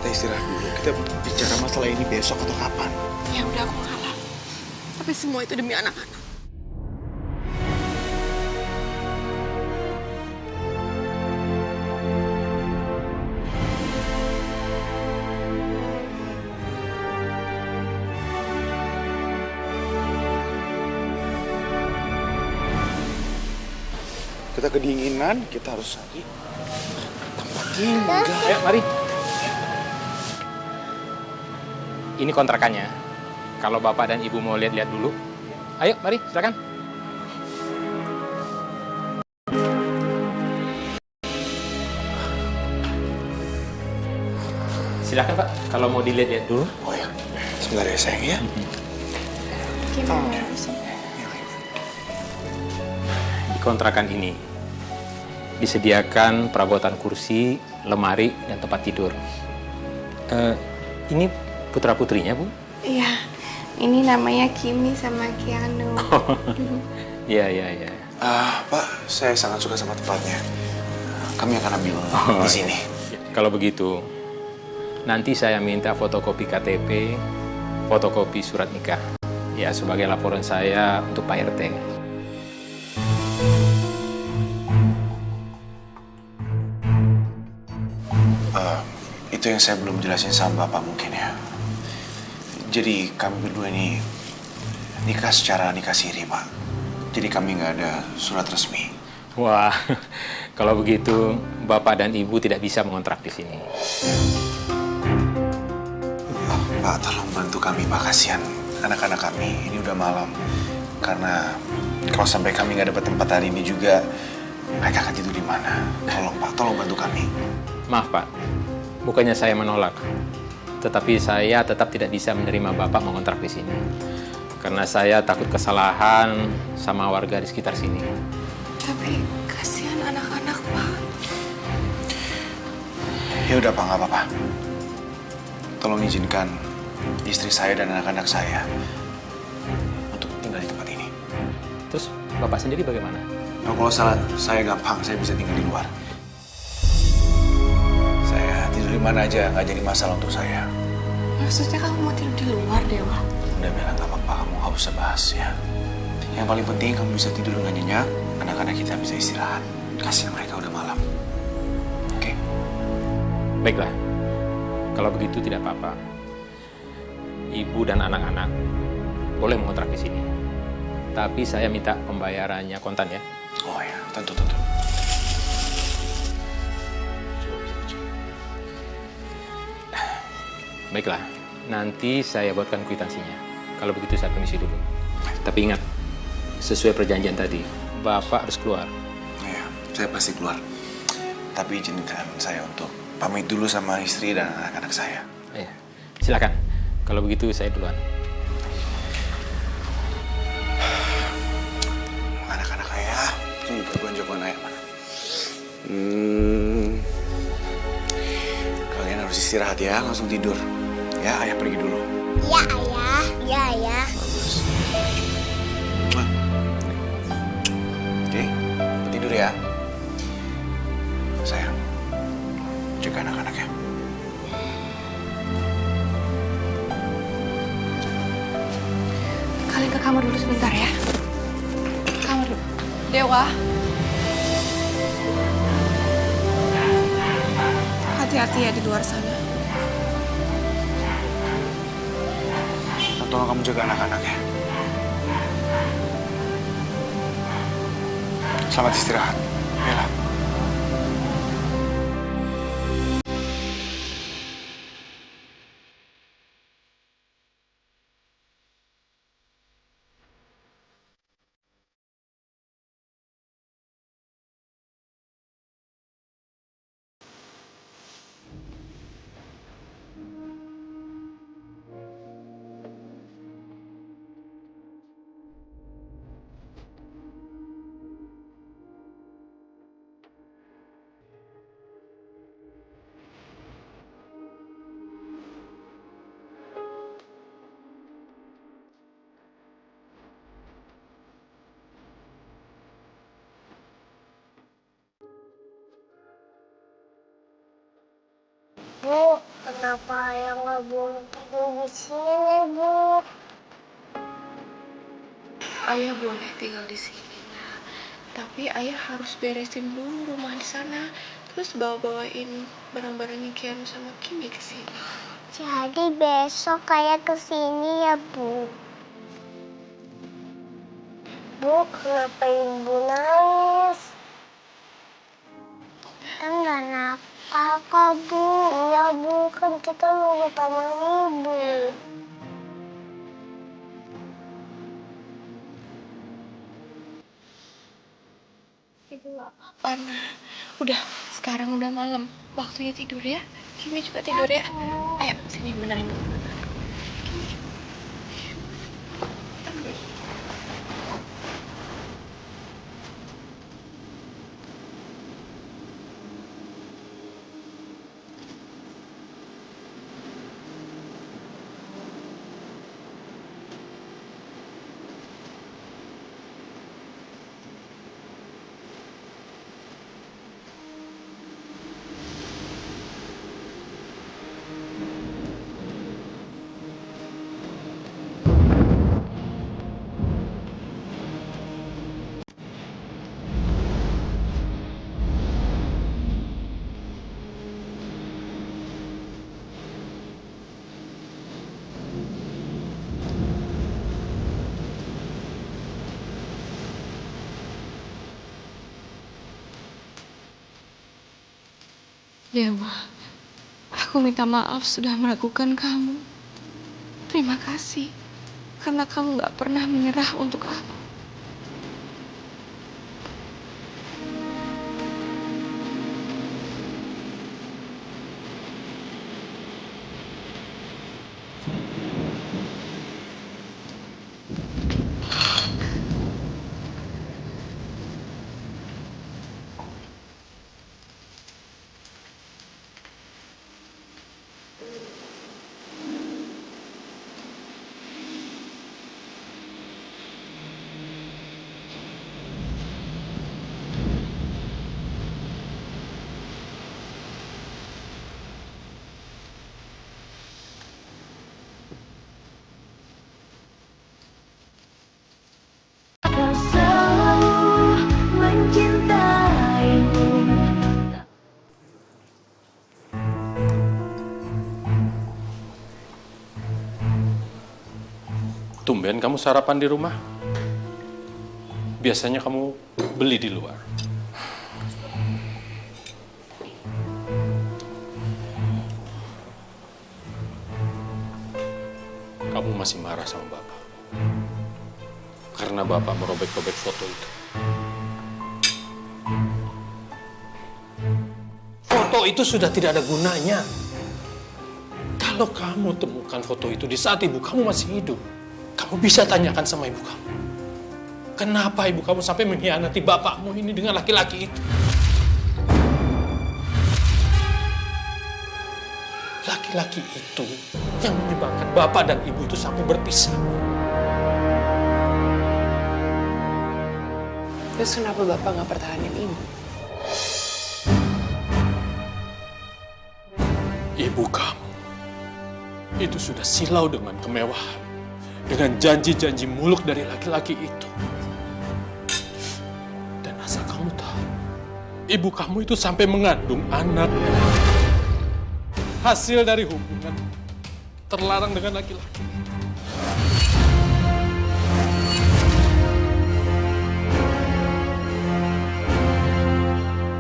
[SPEAKER 3] Kita istirahat dulu. Kita bicara masalah ini besok atau kapan.
[SPEAKER 1] Ya udah, aku kalah. Tapi semua itu demi anak-anak.
[SPEAKER 3] Kita kedinginan, kita harus cari tempat tinggal.
[SPEAKER 8] Ayo, mari. Ini kontrakannya. Kalau Bapak dan Ibu mau lihat-lihat dulu. Ayo, mari, silakan. Silakan, Pak. Kalau mau dilihat-lihat dulu.
[SPEAKER 3] Oh ya, sebentar ya sayang ya.
[SPEAKER 8] Di kontrakan ini disediakan perabotan kursi, lemari, dan tempat tidur. Ini putra-putrinya, Bu?
[SPEAKER 1] Iya, ini namanya Kimi sama Kiano.
[SPEAKER 8] Iya.
[SPEAKER 3] Pak, saya sangat suka sama tempatnya. Kami akan ambil di sini.
[SPEAKER 8] Kalau begitu, nanti saya minta fotokopi KTP, fotokopi surat nikah. Ya, sebagai laporan saya untuk Pak RT.
[SPEAKER 3] Itu yang saya belum jelasin sama Bapak mungkin ya. Jadi kami berdua ini nikah secara nikah siri, Pak. Jadi kami nggak ada surat resmi.
[SPEAKER 8] Wah, kalau begitu Bapak dan Ibu tidak bisa mengontrak di sini.
[SPEAKER 3] Pak, tolong bantu kami, Pak. Kasihan anak-anak kami. Ini udah malam. Karena kalau sampai kami nggak dapat tempat hari ini juga, mereka akan tidur di mana? Tolong, Pak. Tolong bantu kami.
[SPEAKER 8] Maaf, Pak. Bukannya saya menolak, tetapi saya tetap tidak bisa menerima Bapak mengontrak di sini. Karena saya takut kesalahan sama warga di sekitar sini.
[SPEAKER 1] Tapi kasihan anak-anak, Pak.
[SPEAKER 3] Ya udah, Pak, nggak apa-apa. Tolong izinkan istri saya dan anak-anak saya untuk tinggal di tempat ini.
[SPEAKER 8] Terus Bapak sendiri bagaimana?
[SPEAKER 3] Oh, kalau salah, saya gampang. Saya bisa tinggal di luar. Saya tidur di mana aja, nggak jadi masalah untuk saya.
[SPEAKER 1] Maksudnya kamu mau tidur di luar, Dewa?
[SPEAKER 3] Udah bilang nggak apa-apa, kamu nggak usah bahas ya. Yang paling penting kamu bisa tidur dengan nyenyak, anak-anak kita bisa istirahat. Kasihan mereka udah malam. Oke?
[SPEAKER 8] Baiklah, kalau begitu tidak apa-apa. Ibu dan anak-anak boleh mengontrak di sini. Tapi saya minta pembayarannya kontan ya.
[SPEAKER 3] Oh ya, tentu.
[SPEAKER 8] Baiklah,
[SPEAKER 13] Nanti saya buatkan kwitansinya. Kalau begitu saya permisi dulu. Tapi ingat, sesuai perjanjian tadi, Bapak harus keluar.
[SPEAKER 2] Iya, saya pasti keluar. Tapi izinkan saya untuk pamit dulu sama istri dan anak-anak saya.
[SPEAKER 13] Iya, silakan. Kalau begitu saya duluan.
[SPEAKER 2] Anak-anak ayah, ini gangguan-gangguan ayah mana? Kalian harus istirahat ya, langsung tidur. Ya, ayah pergi dulu.
[SPEAKER 5] Iya ayah, iya ayah.
[SPEAKER 2] Bagus. Oke, tidur ya. Sayang, jaga anak-anak ya.
[SPEAKER 1] Kalian ke kamar dulu sebentar ya. Kamar dulu. Dewa. Hati-hati ya di luar sana.
[SPEAKER 2] Tolong kamu jaga anak-anak ya. Selamat istirahat, Bella.
[SPEAKER 5] Bu, kenapa ayah nggak boleh tidur di sini, Bu?
[SPEAKER 1] Ayah boleh tinggal di sini, nah. Tapi ayah harus beresin dulu rumah di sana. Terus bawa-bawain barang-barangnya Kian sama Kimi ke sini.
[SPEAKER 5] Jadi besok ayah kesini ya, Bu? Bu, kenapa Ibu nangis? Kita nggak nakal kok, Bu. Ya, Bu, kan kita mau ke taman Ibu.
[SPEAKER 1] Ibu gak apa-apa, nah. Udah, sekarang udah malam. Waktunya tidur ya. Kimi juga tidur ya. Ayo, sini benerin dulu. Dewa, aku minta maaf sudah meragukan kamu. Terima kasih, karena kamu gak pernah menyerah untuk aku.
[SPEAKER 13] Tumben kamu sarapan di rumah. Biasanya kamu beli di luar. kamu masih marah sama Bapak. Karena Bapak merobek-robek foto itu. Foto itu sudah tidak ada gunanya. Kalau kamu temukan foto itu di saat ibu kamu masih hidup, kamu bisa tanyakan sama ibu kamu. Kenapa ibu kamu sampai mengkhianati bapakmu ini dengan laki-laki itu? Laki-laki itu yang menyebabkan bapak dan ibu itu sampai berpisah.
[SPEAKER 1] Terus kenapa bapak nggak pertahanin ibu?
[SPEAKER 13] Ibu kamu itu sudah silau dengan kemewahan, dengan janji-janji muluk dari laki-laki itu. Dan asal kamu tahu, ibu kamu itu sampai mengandung anak hasil dari hubungan terlarang dengan laki-laki.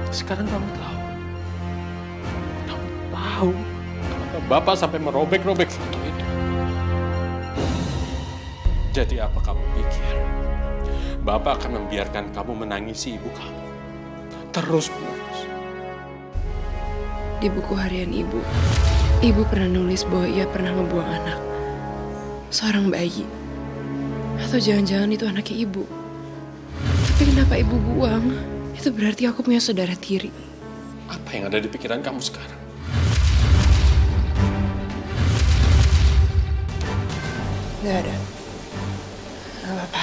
[SPEAKER 13] Sekarang kamu tahu kenapa Bapak sampai merobek-robek foto itu. Jadi apa kamu pikir? Bapak akan membiarkan kamu menangisi ibu kamu terus-menerus?
[SPEAKER 1] Di buku harian ibu pernah nulis bahwa ia pernah ngebuang anak. Seorang bayi. Atau jangan-jangan itu anaknya ibu. Tapi kenapa ibu buang? Itu berarti aku punya saudara tiri.
[SPEAKER 13] Apa yang ada di pikiran kamu sekarang?
[SPEAKER 1] Nggak ada. Nggak apa-apa.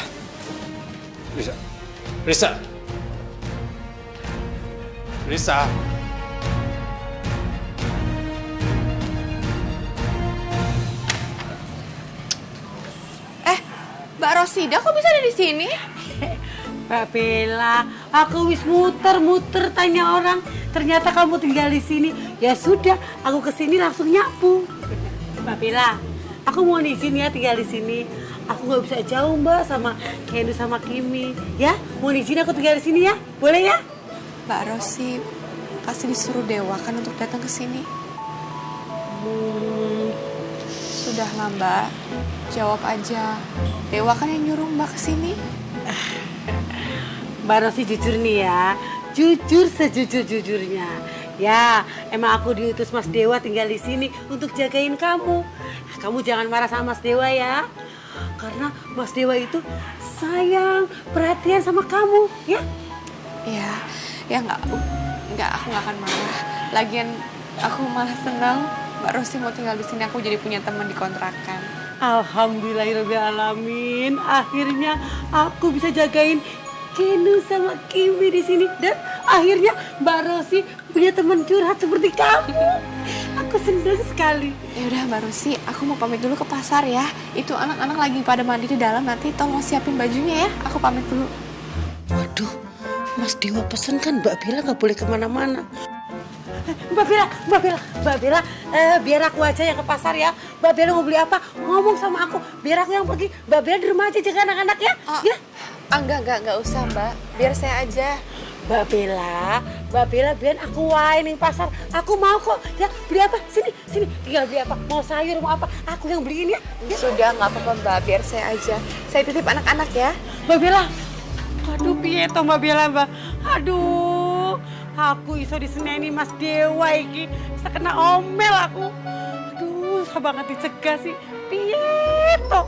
[SPEAKER 13] Risa.
[SPEAKER 14] Mbak Rosida kok bisa ada di sini?
[SPEAKER 15] Mbak Bella, aku wis muter-muter tanya orang, ternyata kamu tinggal di sini. Ya sudah, aku kesini langsung nyapu. Mbak Bella, aku mau izin ya tinggal di sini. Aku nggak bisa jauh Mbak sama Kenu sama Kimi. Ya, mau izin aku tinggal di sini ya, boleh ya?
[SPEAKER 14] Mbak Rosi pasti disuruh Dewa kan untuk datang ke sini. Sudahlah Mbak, jawab aja. Dewa kan yang nyuruh Mbak ke sini.
[SPEAKER 15] Mbak Rosi jujur nih ya, jujur sejujur-jujurnya. Ya, emang aku diutus Mas Dewa tinggal di sini untuk jagain kamu. Kamu jangan marah sama Mas Dewa ya. Karena Mas Dewa itu sayang, perhatian sama kamu, ya?
[SPEAKER 14] Iya, ya enggak, aku nggak akan marah. Lagian aku malah senang Mbak Rosi mau tinggal di sini, aku jadi punya teman di kontrakan.
[SPEAKER 15] Alhamdulillahirobbilalamin, akhirnya aku bisa jagain Kenu sama Kimi di sini dan akhirnya Mbak Rosi punya teman curhat seperti kamu. Aku senang sekali.
[SPEAKER 14] Ya udah Mbak Rosi, aku mau pamit dulu ke pasar ya. Itu anak-anak lagi pada mandi di dalam, nanti tolong siapin bajunya ya. Aku pamit dulu.
[SPEAKER 15] Waduh, Mas Dewa pesen kan Mbak Bella nggak boleh kemana-mana. Mbak Bella, biar aku aja yang ke pasar ya. Mbak Bella mau beli apa? Ngomong sama aku, biar aku yang pergi. Mbak Bella di rumah aja jaga anak-anak ya. Ya?
[SPEAKER 14] Enggak usah Mbak, biar saya aja.
[SPEAKER 15] Mbak Bella, biar aku wae ning pasar. Aku mau kok. Ya, beli apa? Sini. Tinggal beli apa? Mau sayur, mau apa? Aku yang beliin ya.
[SPEAKER 14] Sudah, nggak apa-apa Mbak, biar saya aja. Saya titip anak-anak ya.
[SPEAKER 15] Mbak Bella. Aduh, piye toh Mbak Bella, Mbak? Aduh, aku iso diseneni Mas Dewa iki. Bisa kena omel aku. Aduh, susah banget dicegah sih. Piye toh?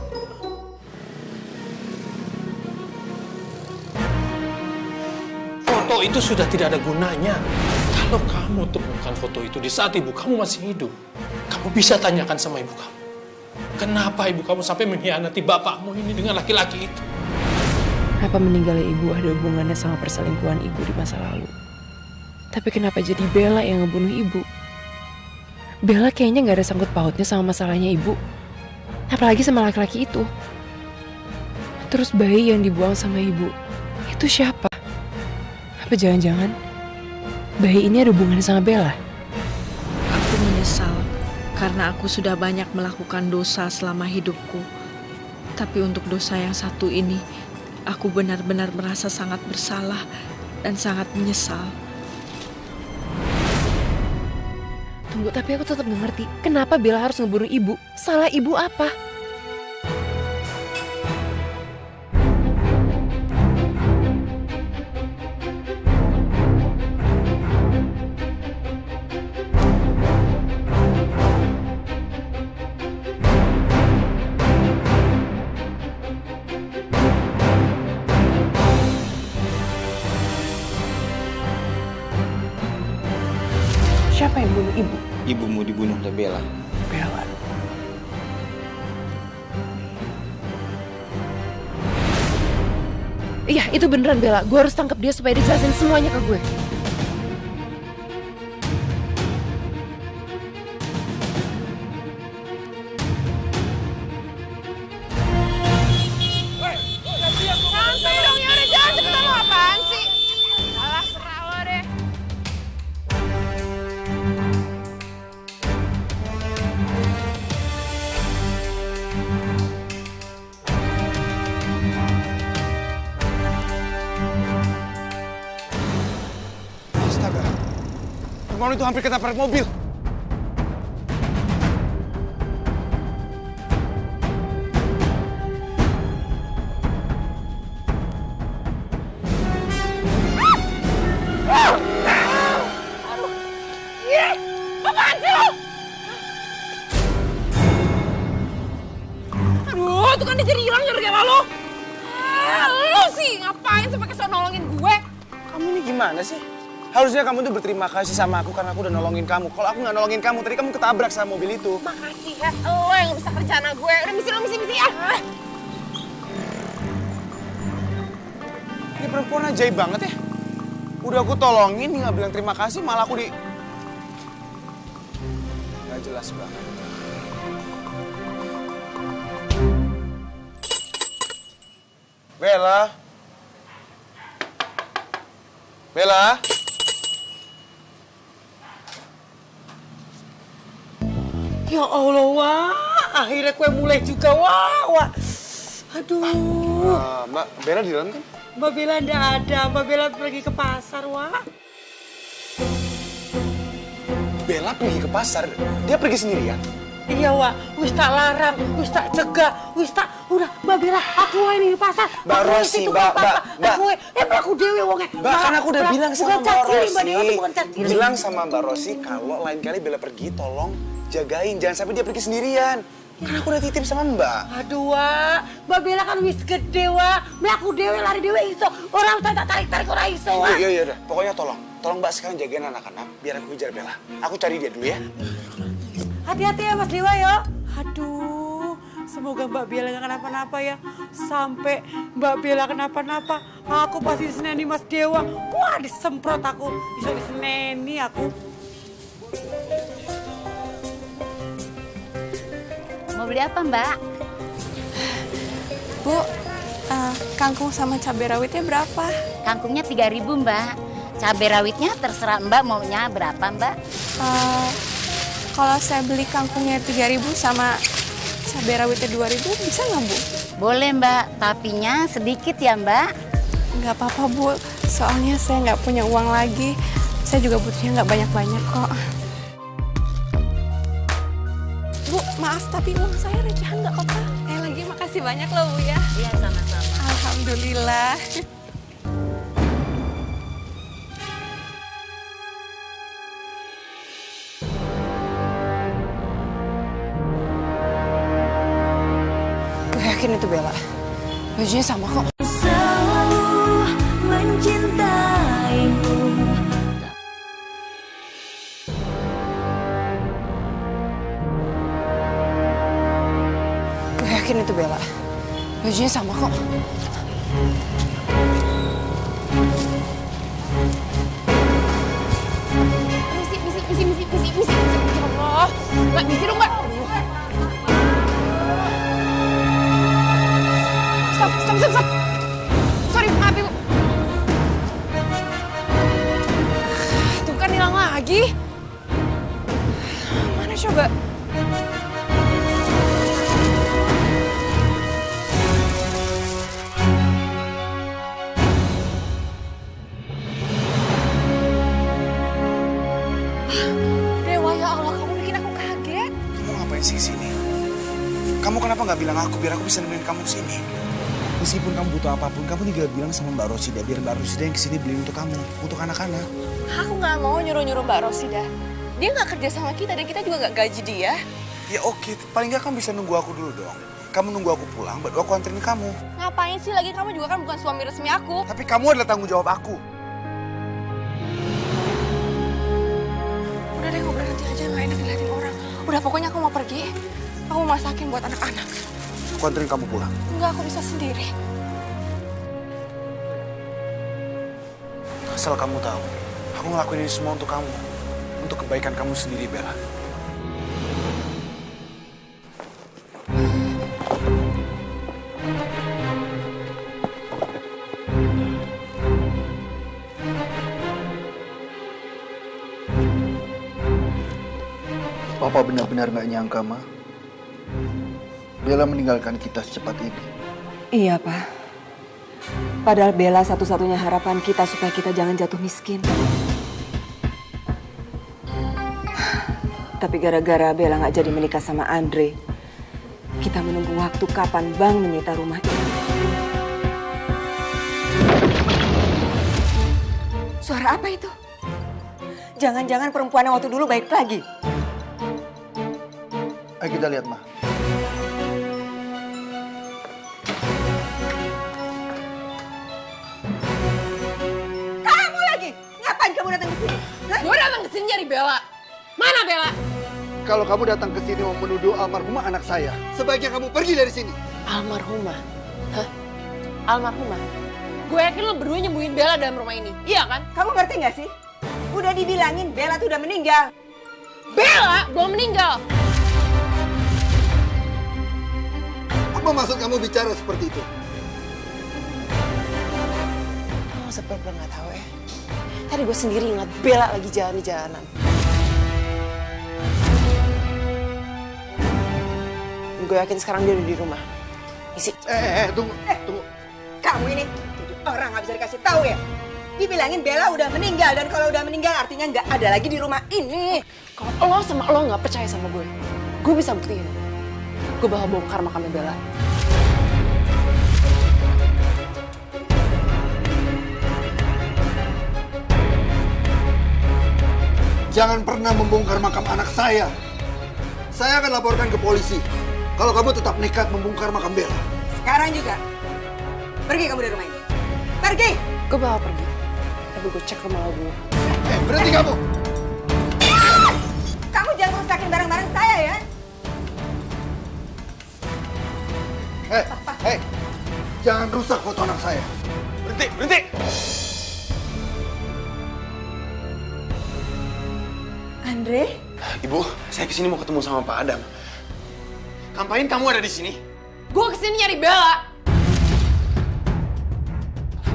[SPEAKER 13] Foto itu sudah tidak ada gunanya. Kalau kamu temukan foto itu di saat ibu kamu masih hidup, kamu bisa tanyakan sama ibu kamu. Kenapa ibu kamu sampai mengkhianati bapakmu ini dengan laki-laki itu?
[SPEAKER 1] Apa meninggalnya ibu ada hubungannya sama perselingkuhan ibu di masa lalu? Tapi kenapa jadi Bella yang ngebunuh ibu? Bella kayaknya gak ada sangkut pautnya sama masalahnya ibu. Apalagi sama laki-laki itu. Terus bayi yang dibuang sama ibu, itu siapa? Apa jangan-jangan bayi ini ada hubungannya sama Bella?
[SPEAKER 16] Aku menyesal karena aku sudah banyak melakukan dosa selama hidupku. Tapi untuk dosa yang satu ini, aku benar-benar merasa sangat bersalah dan sangat menyesal.
[SPEAKER 1] Tunggu, tapi aku tetap gak ngerti. Kenapa Bella harus ngebunuh ibu? Salah ibu apa?
[SPEAKER 3] ibumu dibunuh oleh Bella.
[SPEAKER 8] Bella.
[SPEAKER 17] Iya, itu beneran Bella. Gue harus tangkap dia supaya dijelasin semuanya ke gue.
[SPEAKER 14] Santai dong, Yaudah jangan cepetan lo, apaan sih? Alah, serah lo deh.
[SPEAKER 3] Astaga, Hermawan itu hampir ketabrak mobil.
[SPEAKER 14] Apaan sih lo? Aduh, tuh kan dia jadi hilang gara-gara lo. Lo sih ngapain sih pakai sok nolongin gue?
[SPEAKER 3] Kamu ini gimana sih? Harusnya kamu tuh berterima kasih sama aku karena aku udah nolongin kamu. Kalau aku nggak nolongin kamu, tadi kamu ketabrak sama mobil itu.
[SPEAKER 14] Makasih ya, lo yang bisa rencana gue. Udah misi ya.
[SPEAKER 3] Ini perempuan ajaib banget ya. Udah aku tolongin, nggak bilang terima kasih, malah aku di... Nggak jelas banget. Bella? Bella?
[SPEAKER 15] Ya Allah, Wak. Akhirnya kue mulai juga, Wak. Aduh.
[SPEAKER 3] Mbak Bella di dalam kan?
[SPEAKER 15] Mbak Bella nggak ada. Mbak Bella pergi ke pasar, Wak.
[SPEAKER 3] Bella pergi ke pasar? Dia pergi sendirian?
[SPEAKER 15] Iya, Wak. Wis tak larang, wis tak cegah, wis tak... Udah, Mbak Bella, aku ini di pasar.
[SPEAKER 3] Mbak Rosi, Mbak.
[SPEAKER 15] Aku Dewi wongnya.
[SPEAKER 3] Mbak, kan aku udah bilang sama Mbak Rosi.
[SPEAKER 15] Bukan cacili.
[SPEAKER 3] Bilang sama Mbak Rosi kalau lain kali Bella pergi, tolong jagain. Jangan sampai dia pergi sendirian. Kan aku udah titip sama Mbak.
[SPEAKER 15] Aduh, Wak. Mbak Bella kan wis gede, Wak. Mbak aku Dewi lari Dewi iso. Orang tak tarik orang iso, Wak.
[SPEAKER 3] Iya. Pokoknya tolong Mbak sekarang jagain anak-anak biar aku kejar Bella. Aku cari dia dulu ya.
[SPEAKER 15] Hati-hati ya Mas Dewa ya. Aduh, semoga Mbak Bella gak kenapa-napa ya. Sampai Mbak Bella kenapa-napa, aku pasti diseneni Mas Dewa. Wah, disemprot aku. Bisa diseneni aku.
[SPEAKER 18] Mau beli apa, Mbak?
[SPEAKER 14] Bu, kangkung sama cabai rawitnya berapa?
[SPEAKER 18] Kangkungnya 3.000, Mbak. Cabai rawitnya terserah Mbak maunya berapa, Mbak?
[SPEAKER 14] Kalau saya beli kangkungnya 3.000 sama cabai rawitnya 2.000 bisa nggak, Bu?
[SPEAKER 18] Boleh, Mbak. Tapinya sedikit ya, Mbak?
[SPEAKER 14] Nggak apa-apa, Bu. Soalnya saya nggak punya uang lagi. Saya juga butuhnya nggak banyak-banyak kok. Bu, maaf tapi uang saya recehan nggak apa-apa. Lagi makasih banyak loh, Bu ya.
[SPEAKER 18] Iya, sama-sama.
[SPEAKER 14] Alhamdulillah. Gue yakin itu Bella. Bajunya sama kok.
[SPEAKER 19] Selalu mencintaimu.
[SPEAKER 14] Gue yakin itu Bella. Bajunya sama kok. Misi. Ya Allah. Mbak, misi dong, Mbak. Stop. Sorry, maaf, Ibu. Tuh kan hilang lagi. Mana coba? Dewa, ya Allah, kamu bikin aku kaget.
[SPEAKER 2] Kamu ngapain sih kesini? Kamu kenapa nggak bilang aku biar aku bisa nemenin kamu kesini? Meskipun kamu butuh apapun, kamu juga bilang sama Mbak Rosida biar Mbak Rosida yang kesini beliin untuk kamu, untuk anak-anak.
[SPEAKER 14] Aku nggak mau nyuruh-nyuruh Mbak Rosida. Dia nggak kerja sama kita dan kita juga nggak gaji dia.
[SPEAKER 2] Ya oke, paling nggak kamu bisa nunggu aku dulu dong. Kamu nunggu aku pulang, baru aku anterin kamu.
[SPEAKER 14] Ngapain sih lagi, kamu juga kan bukan suami resmi aku.
[SPEAKER 2] Tapi kamu adalah tanggung jawab aku.
[SPEAKER 14] Udah deh, ngobrol nanti aja, nggak enak
[SPEAKER 1] Udah, pokoknya aku mau pergi. Aku mau masakin buat anak-anak.
[SPEAKER 2] Aku anterin kamu pulang.
[SPEAKER 1] Enggak, aku bisa sendiri.
[SPEAKER 2] Asal kamu tahu, aku ngelakuin ini semua untuk kamu. Untuk kebaikan kamu sendiri, Bella.
[SPEAKER 10] Papa benar-benar gak nyangka, Ma. Bella meninggalkan kita secepat ini.
[SPEAKER 6] Iya, Pak. Padahal Bella satu-satunya harapan kita supaya kita jangan jatuh miskin. Tapi gara-gara Bella gak jadi menikah sama Andre, kita menunggu waktu kapan Bang menyita rumah ini. Suara apa itu? Jangan-jangan perempuan yang waktu dulu baik lagi.
[SPEAKER 10] Ayo kita lihat, Ma.
[SPEAKER 6] Kamu lagi? Ngapain kamu datang ke sini?
[SPEAKER 17] Gue datang ke sini nyari Bella. Mana Bella?
[SPEAKER 10] Kalau kamu datang ke sini mau menuduh almarhumah anak saya, sebaiknya kamu pergi dari sini.
[SPEAKER 17] Almarhumah? Hah? Almarhumah? Gue yakin lo berdua nyembuhin Bella dalam rumah ini. Iya kan?
[SPEAKER 6] Kamu ngerti gak sih? Udah dibilangin Bella tuh udah meninggal.
[SPEAKER 17] Bella belum meninggal.
[SPEAKER 10] Apa maksud kamu bicara seperti itu?
[SPEAKER 17] Oh, sepura-pura gak tahu ya. Tadi gue sendiri ngeliat Bella lagi jalan di jalanan. Gue yakin sekarang dia udah di rumah. Isi.
[SPEAKER 10] Tunggu.
[SPEAKER 6] Kamu ini jadi orang gak bisa dikasih tahu ya. Dibilangin Bella udah meninggal, dan kalau udah meninggal artinya nggak ada lagi di rumah ini.
[SPEAKER 17] Kalau lo sama lo nggak percaya sama gue bisa buktiin. Gue bakal bongkar makamnya Bella.
[SPEAKER 10] Jangan pernah membongkar makam anak saya. Saya akan laporkan ke polisi kalau kamu tetap nekat membongkar makam Bella.
[SPEAKER 6] Sekarang juga. Pergi kamu dari rumah ini. Pergi!
[SPEAKER 17] Gue bakal pergi. Tapi gue cek rumah lo dulu.
[SPEAKER 10] Berhenti kamu!
[SPEAKER 6] Kamu jangan rusakin barang-barang saya ya.
[SPEAKER 10] Jangan rusak foto anak saya.
[SPEAKER 3] Berhenti!
[SPEAKER 6] Andre?
[SPEAKER 3] Ibu, saya kesini mau ketemu sama Pak Adam. Ngapain kamu ada di sini?
[SPEAKER 17] Gue kesini nyari Bella.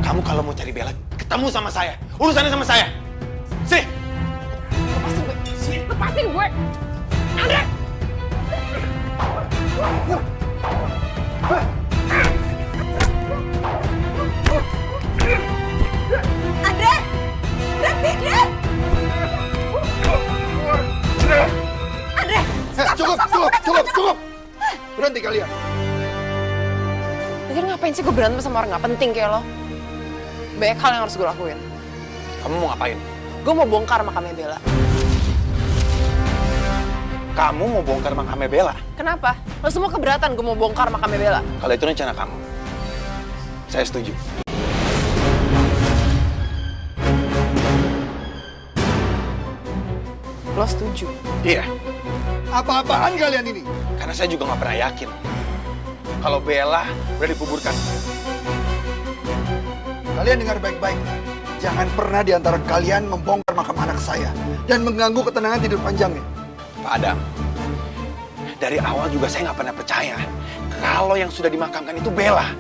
[SPEAKER 3] Kamu kalau mau cari Bella, ketemu sama saya. Urusannya sama saya. Sini.
[SPEAKER 17] Lepasin gue. Sini. Lepasin gue. Andre!
[SPEAKER 6] Andre! Berhenti, Andre!
[SPEAKER 10] Cukup! Berhenti kalian.
[SPEAKER 17] Lagian ngapain sih gue berantem sama orang gak penting kayak lo? Banyak hal yang harus gue lakuin.
[SPEAKER 3] Kamu mau ngapain?
[SPEAKER 17] Gue mau bongkar makamnya Bella.
[SPEAKER 3] Kamu mau bongkar makamnya Bella?
[SPEAKER 17] Kenapa? Lo semua keberatan gue mau bongkar makamnya Bella.
[SPEAKER 3] Kalau itu rencana kamu, saya setuju.
[SPEAKER 17] Lo setuju?
[SPEAKER 3] Iya.
[SPEAKER 10] Apa-apaan kalian ini?
[SPEAKER 3] Karena saya juga nggak pernah yakin kalau Bella udah dikuburkan.
[SPEAKER 10] Kalian dengar baik-baik. Jangan pernah di antara kalian membongkar makam anak saya dan mengganggu ketenangan tidur panjangnya.
[SPEAKER 3] Pak Adam, dari awal juga saya nggak pernah percaya kalau yang sudah dimakamkan itu Bella.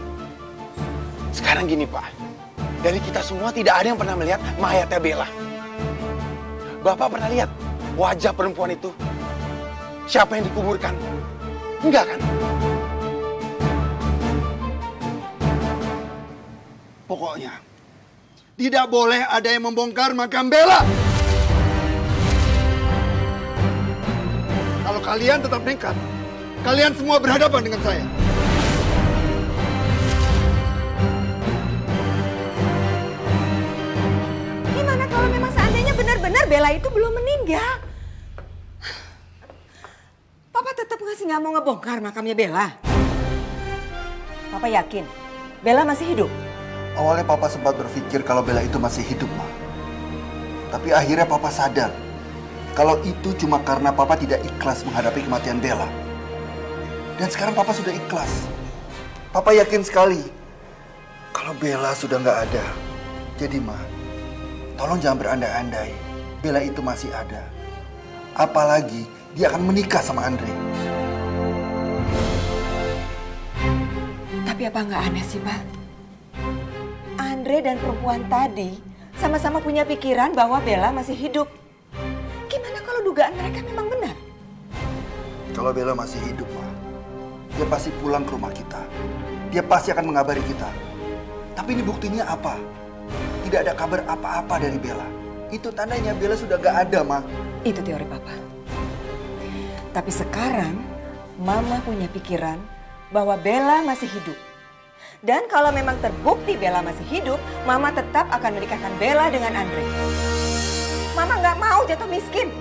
[SPEAKER 3] Sekarang gini Pak, dari kita semua tidak ada yang pernah melihat mayatnya Bella. Bapak pernah lihat wajah perempuan itu? Siapa yang dikuburkan? Enggak kan?
[SPEAKER 10] Pokoknya, tidak boleh ada yang membongkar makam Bella. Kalau kalian tetap nekat, kalian semua berhadapan dengan saya.
[SPEAKER 6] Gimana kalau memang seandainya benar-benar Bella itu belum meninggal? Papa tetap nggak mau ngebongkar makamnya Bella. Papa yakin Bella masih hidup?
[SPEAKER 10] Awalnya Papa sempat berpikir kalau Bella itu masih hidup, Ma. Tapi akhirnya Papa sadar kalau itu cuma karena Papa tidak ikhlas menghadapi kematian Bella. Dan sekarang Papa sudah ikhlas. Papa yakin sekali kalau Bella sudah nggak ada. Jadi Ma, tolong jangan berandai-andai. Bella itu masih ada. Apalagi dia akan menikah sama Andre.
[SPEAKER 6] Tapi apa nggak aneh sih, Pak? Andre dan perempuan tadi sama-sama punya pikiran bahwa Bella masih hidup. Gimana kalau dugaan mereka memang benar?
[SPEAKER 10] Kalau Bella masih hidup, Ma, dia pasti pulang ke rumah kita. Dia pasti akan mengabari kita. Tapi ini buktinya apa? Tidak ada kabar apa-apa dari Bella. Itu tandanya Bella sudah gak ada, Ma.
[SPEAKER 6] Itu teori Papa. Tapi sekarang Mama punya pikiran bahwa Bella masih hidup. Dan kalau memang terbukti Bella masih hidup, Mama tetap akan menikahkan Bella dengan Andre. Mama nggak mau jatuh miskin.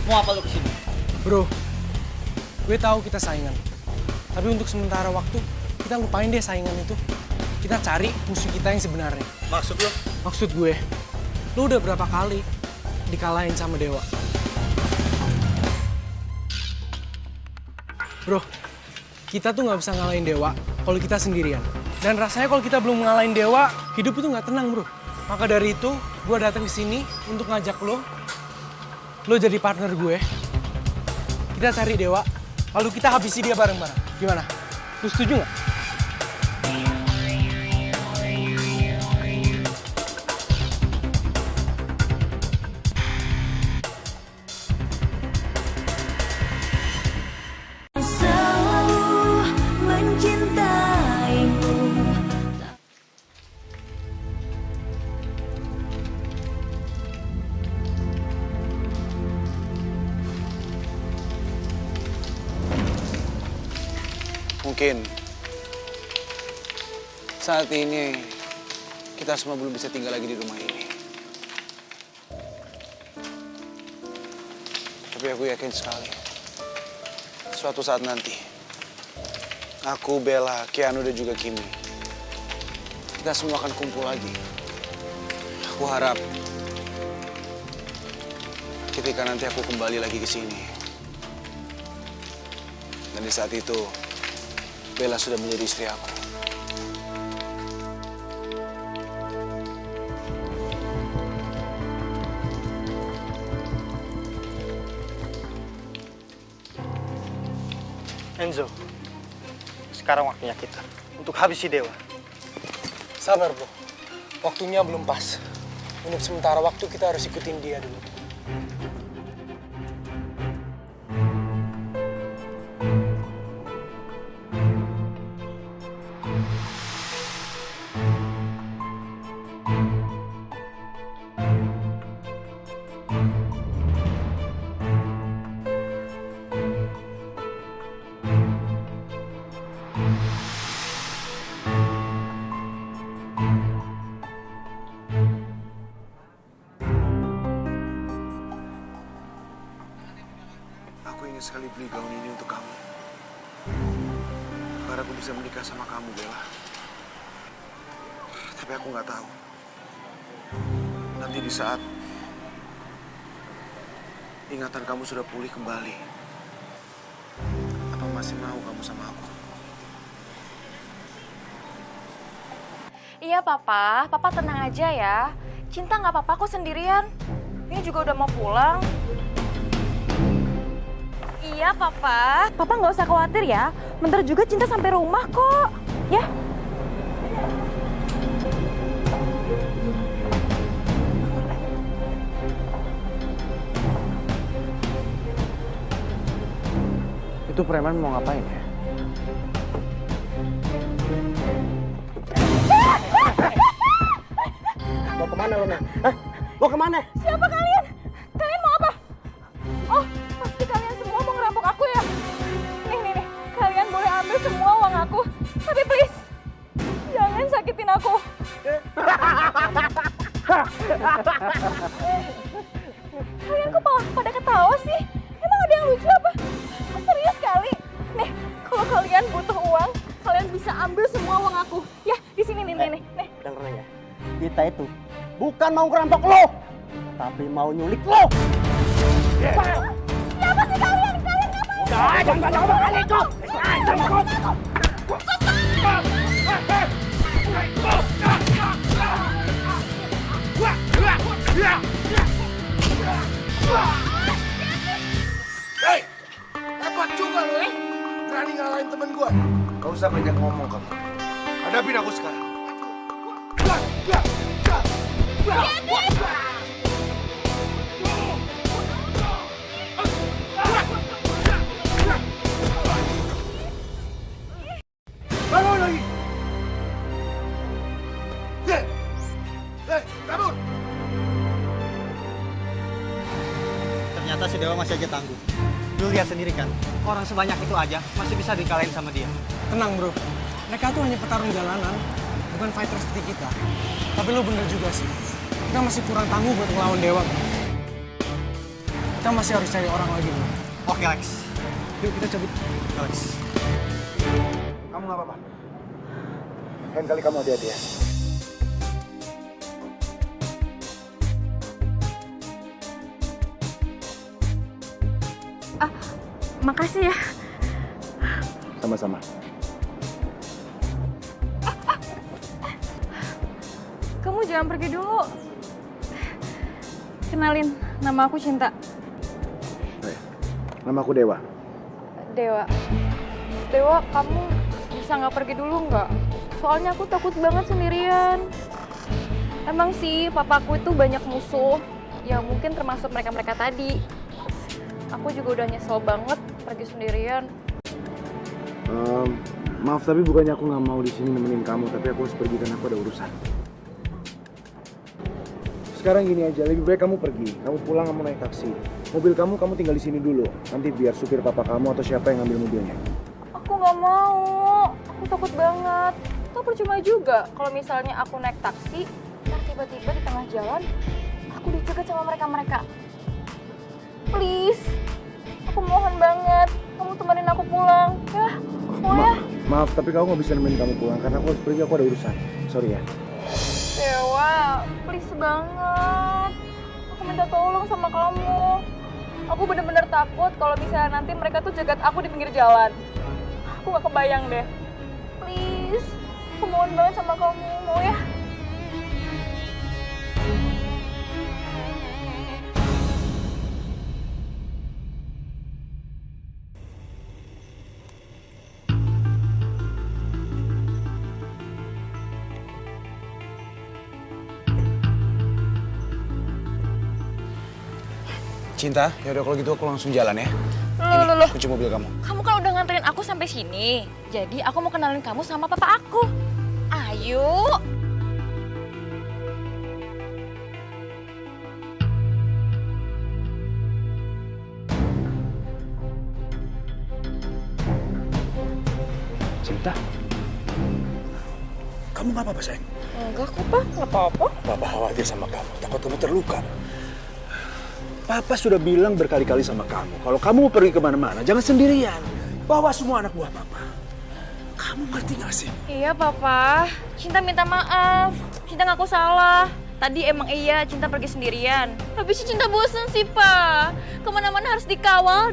[SPEAKER 11] Mau apa lo kesini?
[SPEAKER 8] Bro, gue tahu kita saingan. Tapi untuk sementara waktu, kita lupain deh saingan itu. Kita cari musuh kita yang sebenarnya.
[SPEAKER 11] Maksud lo?
[SPEAKER 8] Maksud gue, lo udah berapa kali dikalahin sama Dewa? Bro, kita tuh nggak bisa ngalahin Dewa kalau kita sendirian. Dan rasanya kalau kita belum ngalahin Dewa, hidup itu nggak tenang, bro. Maka dari itu, gue datang ke sini untuk ngajak lo jadi partner gue. Kita cari Dewa, lalu kita habisi dia bareng-bareng. Gimana? Lu setuju nggak?
[SPEAKER 3] Mungkin saat ini kita semua belum bisa tinggal lagi di rumah ini. Tapi aku yakin sekali, suatu saat nanti, aku, Bella, Keanu, dan juga Kimi, kita semua akan kumpul lagi. Aku harap ketika nanti aku kembali lagi ke sini, dan di saat itu, Bella sudah menjadi istri aku.
[SPEAKER 11] Enzo, sekarang waktunya kita untuk habisi Dewa.
[SPEAKER 8] Sabar, bro. Waktunya belum pas. Untuk sementara waktu kita harus ikutin dia dulu.
[SPEAKER 3] Aku ingin sekali beli gaun ini untuk kamu. Agar aku bisa menikah sama kamu, Bella. Tapi aku nggak tahu. Nanti di saat ingatan kamu sudah pulih kembali, apa masih mau kamu sama aku?
[SPEAKER 20] Iya, Papa. Papa tenang aja ya. Cinta nggak apa-apa kok sendirian. Ini juga udah mau pulang. Iya, Papa. Papa nggak usah khawatir ya. Bentar juga Cinta sampai rumah kok. Ya.
[SPEAKER 8] Itu preman mau ngapain ya?
[SPEAKER 11] Mau kemana lo, Nek? Hah? Mau kemana?
[SPEAKER 20] Siapa kalian? Kalian mau apa? Oh, pasti kalian semua mau ngerampok aku ya? Nih, Kalian kok malah pada ketawa sih? Emang ada yang lucu apa? Serius kali? Nih, kalau kalian butuh uang, kalian bisa ambil semua uang aku. Ya, di sini nih.
[SPEAKER 7] Dengar ya, kita itu bukan mau ngerampok lo, tapi mau nyulik lo.
[SPEAKER 20] Siapa sih kalian? Kalian ngapain?
[SPEAKER 7] Jangan banyak ngomong kali kok.
[SPEAKER 3] Hei, hebat juga lo ya. Berani ngalahin temen gua. Gak usah banyak ngomong kamu. Hadapin aku sekarang. Bangun lagi. Bangun.
[SPEAKER 11] Ternyata si Dewa masih aja tangguh. Lu lihat sendiri kan, orang sebanyak itu aja masih bisa dikalahin sama dia.
[SPEAKER 21] Tenang bro, mereka tuh hanya petarung jalanan, bukan fighter seperti kita. Tapi lu bener juga sih, kita masih kurang tangguh buat ngelawan Dewa bro. Kita masih harus cari orang lagi bro.
[SPEAKER 11] Oke Lex.
[SPEAKER 21] Yuk kita cabut.
[SPEAKER 11] Lex.
[SPEAKER 3] Kamu gak apa-apa. Lain kali kamu hati-hati ya.
[SPEAKER 20] Makasih ya.
[SPEAKER 3] Sama-sama.
[SPEAKER 20] Kamu jangan pergi dulu. Kenalin, nama aku Cinta.
[SPEAKER 3] Nama aku Dewa.
[SPEAKER 20] Dewa, kamu bisa nggak pergi dulu nggak? Soalnya aku takut banget sendirian. Emang sih, papaku itu banyak musuh. Ya mungkin termasuk mereka-mereka tadi. Aku juga udah nyesel banget pergi sendirian.
[SPEAKER 3] Maaf tapi bukannya aku nggak mau di sini nemenin kamu, tapi aku harus pergi karena aku ada urusan. Sekarang gini aja, lebih baik kamu pergi. Kamu pulang, kamu naik taksi. Mobil kamu tinggal di sini dulu. Nanti biar supir papa kamu atau siapa yang ngambil mobilnya.
[SPEAKER 20] Aku nggak mau. Aku takut banget. Tuh percuma juga kalau misalnya aku naik taksi, dan tiba-tiba di tengah jalan aku dicegat sama mereka-mereka. Please, aku mohon banget. Kamu temenin aku pulang, ya? Mau ya?
[SPEAKER 3] Maaf, tapi kamu nggak bisa nemenin kamu pulang karena aku harus pergi. Aku ada urusan. Sorry ya.
[SPEAKER 20] Dewa, please banget. Aku minta tolong sama kamu. Aku bener-bener takut kalau misalnya nanti mereka tuh jegat aku di pinggir jalan. Aku gak kebayang deh. Please, aku mohon banget sama kamu. Mau ya?
[SPEAKER 3] Cinta, yaudah kalau gitu aku langsung jalan ya.
[SPEAKER 20] Loh.
[SPEAKER 3] Kunci mobil kamu.
[SPEAKER 20] Kamu kan udah nganterin aku sampai sini. Jadi aku mau kenalin kamu sama papa aku. Ayo.
[SPEAKER 3] Cinta, kamu nggak apa-apa sayang?
[SPEAKER 20] Enggak kok, Pak. Nggak apa-apa.
[SPEAKER 3] Papa khawatir sama kamu, takut kamu terluka. Papa sudah bilang berkali-kali sama kamu, kalau kamu mau pergi kemana-mana, jangan sendirian. Bawa semua anak buah Papa. Kamu ngerti gak sih?
[SPEAKER 20] Iya, Papa. Cinta minta maaf. Cinta ngaku salah. Tadi emang iya Cinta pergi sendirian. Tapi si Cinta bosen sih, Pak. Kemana-mana harus dikawal,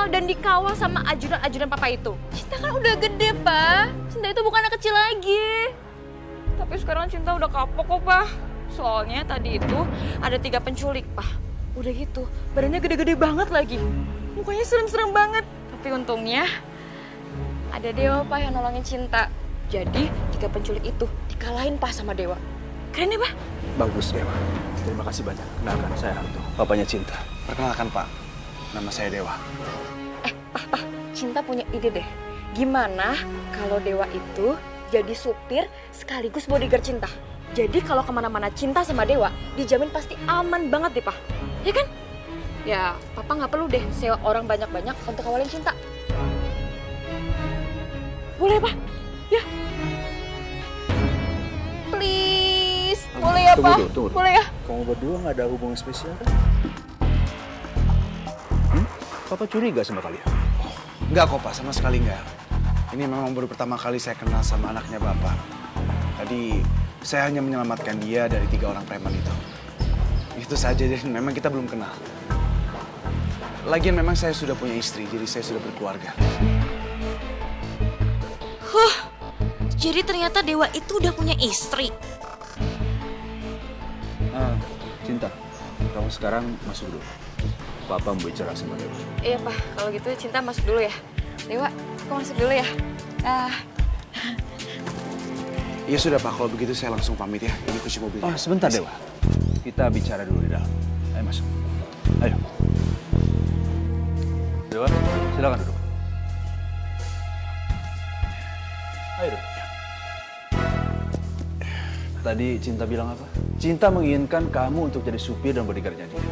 [SPEAKER 20] dan dikawal sama ajudan-ajudan Papa itu. Cinta kan udah gede, Pak. Cinta itu bukan anak kecil lagi. Tapi sekarang Cinta udah kapok kok, Pak. Soalnya tadi itu ada 3 penculik, Pak. Udah gitu, badannya gede-gede banget lagi. Mukanya serem-serem banget. Tapi untungnya ada Dewa, Pak, yang nolongin Cinta. Jadi 3 penculik itu dikalahin, Pak, sama Dewa. Keren ya, Pak?
[SPEAKER 3] Bagus, Dewa. Terima kasih banyak. Kenalkan, saya Harto, papanya Cinta. Perkenalkan, Pak. Nama saya Dewa.
[SPEAKER 20] Pak, Cinta punya ide deh. Gimana kalau Dewa itu jadi supir sekaligus bodyguard Cinta? Jadi kalau kemana-mana Cinta sama Dewa, dijamin pasti aman banget deh, Pak. Ya kan? Ya, Papa nggak perlu deh sewa orang banyak-banyak untuk awalin Cinta. Boleh, Pak? Ya? Please, boleh ya, ya, Pak.
[SPEAKER 7] Tunggu.
[SPEAKER 20] Boleh ya?
[SPEAKER 7] Kamu berdua nggak ada hubungan spesial kan? Papa curiga sama kalian?
[SPEAKER 3] Enggak kok Pak, sama sekali enggak. Ini memang baru pertama kali saya kenal sama anaknya Bapak. Tadi saya hanya menyelamatkan dia dari 3 orang preman itu. Itu saja, dan memang kita belum kenal. Lagian memang saya sudah punya istri, jadi saya sudah berkeluarga.
[SPEAKER 20] Jadi ternyata Dewa itu udah punya istri.
[SPEAKER 7] Cinta, kamu sekarang masuk dulu. Papa mau bicara sama Dewa.
[SPEAKER 20] Iya, Pak. Kalau gitu Cinta masuk dulu ya. Dewa, aku masuk dulu ya.
[SPEAKER 3] Ya sudah Pak, kalau begitu saya langsung pamit ya. Ini kunci mobilnya.
[SPEAKER 7] Oh, sebentar Dewa. Kita bicara dulu di dalam. Ayo masuk. Ayo. Dewa, silakan duduk. Ayo duduk. Tadi Cinta bilang apa? Cinta menginginkan kamu untuk jadi supir dan bodyguardnya dia.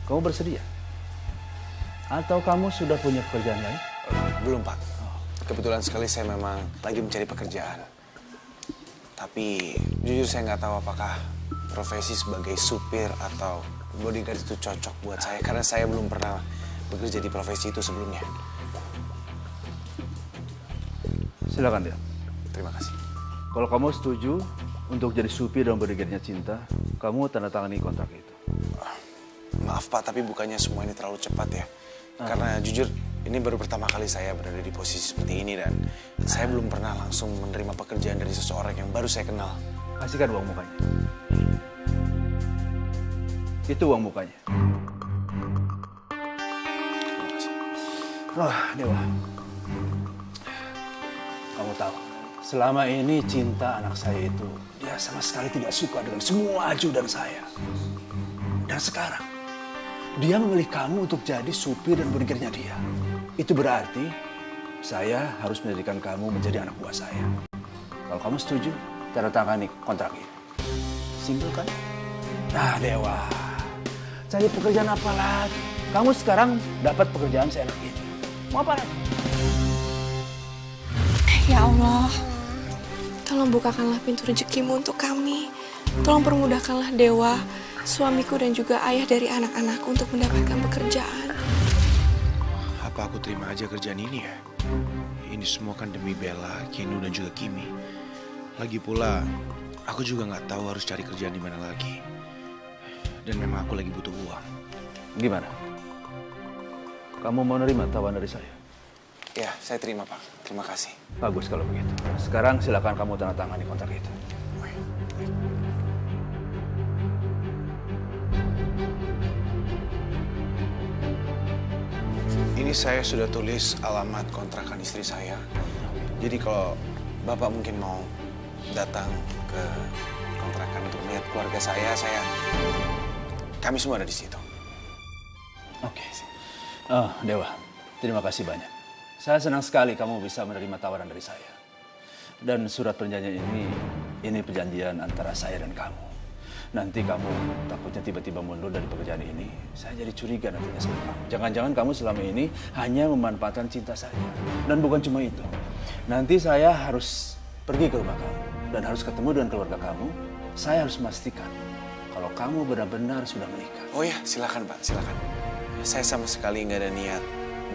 [SPEAKER 7] Kamu bersedia? Atau kamu sudah punya pekerjaan lain?
[SPEAKER 3] Belum Pak. Kebetulan sekali saya memang lagi mencari pekerjaan. Tapi jujur saya nggak tahu apakah profesi sebagai supir atau bodyguard itu cocok buat saya. Karena saya belum pernah bekerja di profesi itu sebelumnya.
[SPEAKER 7] Silakan dia.
[SPEAKER 3] Terima kasih.
[SPEAKER 7] Kalau kamu setuju untuk jadi supir dan bodyguardnya Cinta, kamu tanda tangani kontrak itu.
[SPEAKER 3] Maaf Pak, tapi bukannya semua ini terlalu cepat ya. Karena jujur ini baru pertama kali saya berada di posisi seperti ini dan saya belum pernah langsung menerima pekerjaan dari seseorang yang baru saya kenal.
[SPEAKER 7] Kasihkan uang mukanya. Itu uang mukanya. Oh, Dewa. Kamu tahu, selama ini Cinta anak saya itu, dia sama sekali tidak suka dengan semua ajudan saya. Dan sekarang, dia memilih kamu untuk jadi supir dan bodyguardnya dia. Itu berarti saya harus menjadikan kamu menjadi anak buah saya. Kalau kamu setuju, tanda tangani kontrak ini. Simpel kan? Nah, Dewa. Cari pekerjaan apa lagi? Kamu sekarang dapat pekerjaan seenak ini. Mau apa lagi?
[SPEAKER 1] Ya Allah, tolong bukakanlah pintu rezekimu untuk kami. Tolong permudahkanlah Dewa, suamiku dan juga ayah dari anak-anakku untuk mendapatkan pekerjaan.
[SPEAKER 3] Apa aku terima aja kerjaan ini ya? Ini semua kan demi Bella, Kenu dan juga Kimi. Lagi pula, aku juga nggak tahu harus cari kerjaan di mana lagi. Dan memang aku lagi butuh uang.
[SPEAKER 7] Gimana? Kamu mau nerima tawaran dari saya?
[SPEAKER 3] Ya, saya terima Pak. Terima kasih.
[SPEAKER 7] Bagus kalau begitu. Sekarang silakan kamu tanda tangani kontrak itu.
[SPEAKER 3] Ini saya sudah tulis alamat kontrakan istri saya. Jadi kalau Bapak mungkin mau datang ke kontrakan untuk melihat keluarga saya, kami semua ada di situ.
[SPEAKER 7] Oke. Oh, Dewa, terima kasih banyak. Saya senang sekali kamu bisa menerima tawaran dari saya. Dan surat perjanjian ini perjanjian antara saya dan kamu. Nanti kamu takutnya tiba-tiba mundur dari pekerjaan ini, saya jadi curiga nantinya sama kamu. Jangan-jangan kamu selama ini hanya memanfaatkan Cinta saja. Dan bukan cuma itu. Nanti saya harus pergi ke rumah kamu dan harus ketemu dengan keluarga kamu. Saya harus memastikan kalau kamu benar-benar sudah menikah.
[SPEAKER 3] Oh ya, silakan Pak, silakan. Saya sama sekali nggak ada niat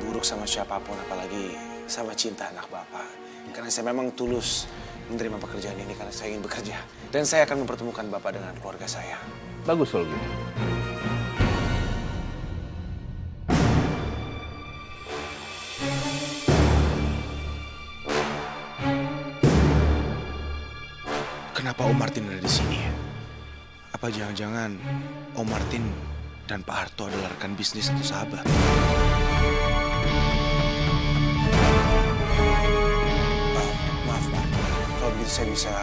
[SPEAKER 3] buruk sama siapapun, apalagi sama Cinta anak Bapak. Karena saya memang tulus menerima pekerjaan ini karena saya ingin bekerja. Dan saya akan mempertemukan Bapak dengan keluarga saya.
[SPEAKER 7] Bagus kalau gitu.
[SPEAKER 3] Kenapa Om Martin ada di sini? Apa jangan-jangan Om Martin dan Pak Harto adalah rekan bisnis atau sahabat? Maaf Pak, kalau begitu saya bisa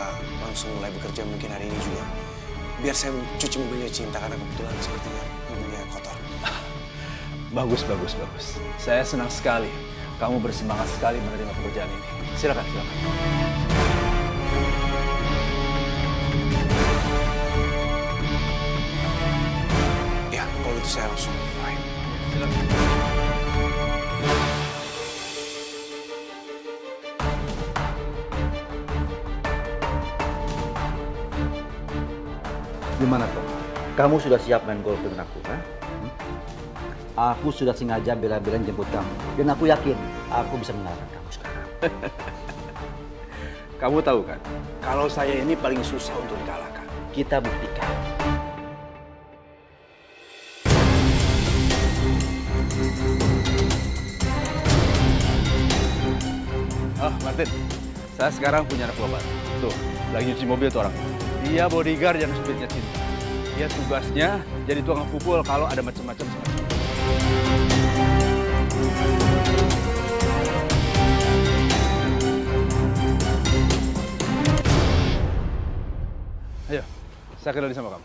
[SPEAKER 3] langsung mulai bekerja mungkin hari ini juga. Biar saya cuci mobilnya Cinta karena kebetulan sepertinya mobilnya kotor.
[SPEAKER 7] Bagus. Saya senang sekali kamu bersemangat sekali menerima pekerjaan ini. Silakan.
[SPEAKER 3] Ya, kalau itu saya langsung mulai.
[SPEAKER 7] Silakan. Gimana Tok? Kamu sudah siap main golf dengan aku, kan? Aku sudah sengaja bela-belain jemput kamu. Dan aku yakin aku bisa mengalahkan kamu sekarang.
[SPEAKER 3] Kamu tahu kan, kalau saya ini paling susah untuk dikalahkan.
[SPEAKER 7] Kita buktikan.
[SPEAKER 3] Martin, saya sekarang punya anak buah baru. Tuh, lagi nyuci mobil tuh orang. Dia bodyguard yang supirnya Cinta. Dia tugasnya jadi tukang pukul kalau ada macam-macam sama Cinta. Ayo, saya kenalin sama kamu.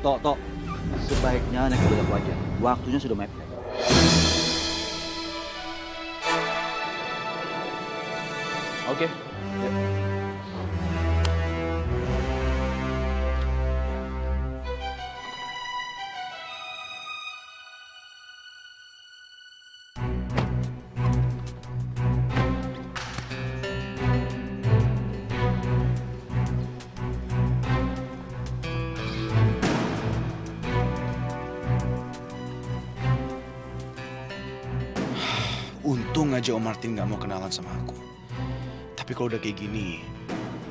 [SPEAKER 7] Tok, sebaiknya naik mobil aku aja. Waktunya sudah mepet.
[SPEAKER 3] Oke. Ya.
[SPEAKER 2] Untung aja Om Martin gak mau kenalan sama aku. Tapi kalau udah kayak gini,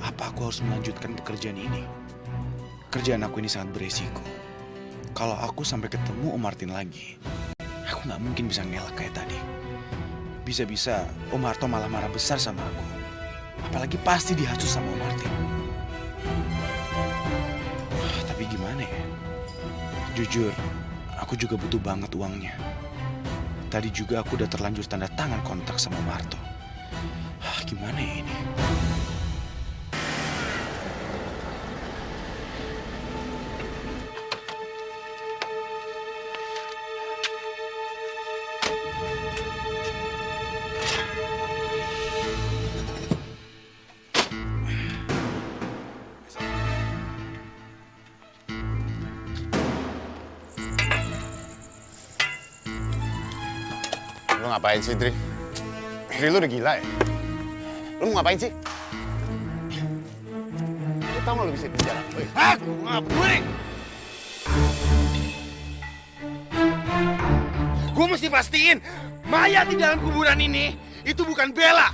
[SPEAKER 2] apa aku harus melanjutkan pekerjaan ini? Kerjaan aku ini sangat beresiko. Kalau aku sampai ketemu Om Martin lagi, aku gak mungkin bisa ngelak kayak tadi. Bisa-bisa Om Harto malah marah besar sama aku. Apalagi pasti dihasut sama Om Martin. Tapi gimana ya? Jujur, aku juga butuh banget uangnya. Tadi juga aku udah terlanjur tanda tangan kontrak sama Om Harto. Gimana ya ini?
[SPEAKER 12] Lu ngapain sih, Dri? Dri, lu udah gila ya? Lu mau ngapain sih? Lu tau gak lu bisa di penjara? Aku ngapain?
[SPEAKER 2] Gue mesti pastiin mayat di dalam kuburan ini itu bukan Bella.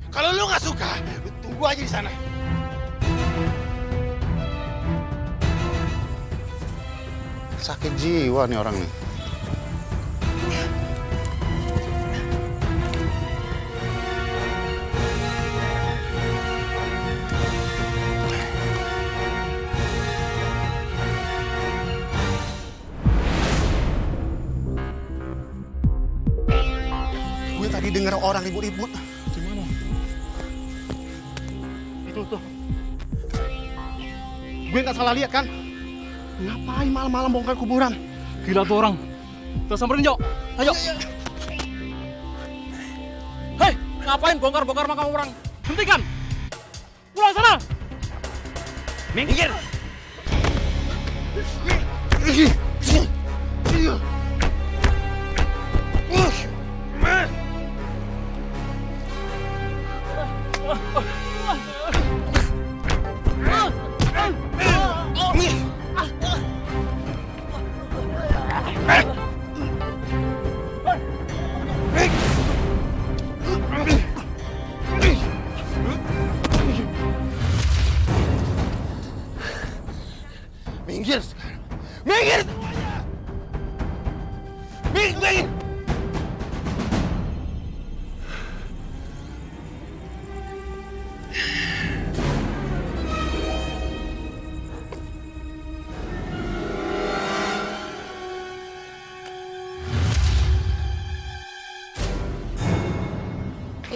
[SPEAKER 2] Kalau lu nggak suka, lu tunggu aja di sana.
[SPEAKER 12] Sakit jiwa nih orang nih.
[SPEAKER 2] Gue tadi dengar orang ribut-ribut. Gimana? Itu tuh. Gue nggak salah lihat kan? Ngapain malam-malam bongkar kuburan?
[SPEAKER 8] Gila tuh orang. Kita samperin, Jo. Ayo. Hei, ngapain bongkar-bongkar makam orang? Hentikan. Pulang sana.
[SPEAKER 2] Minggir. Minggir sekarang. Minggir semuanya. Minggir.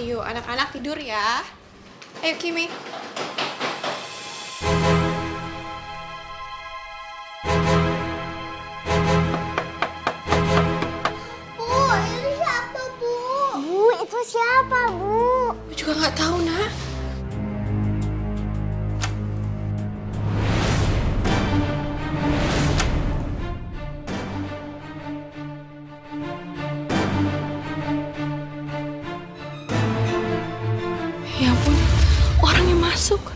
[SPEAKER 14] Ayo, anak-anak tidur ya. Ayo, Kimi.
[SPEAKER 5] Bu, itu siapa, Bu? Bu, itu siapa, Bu?
[SPEAKER 14] Aku juga nggak tahu, Nak. Ya ampun, orang yang masuk.
[SPEAKER 4] Pak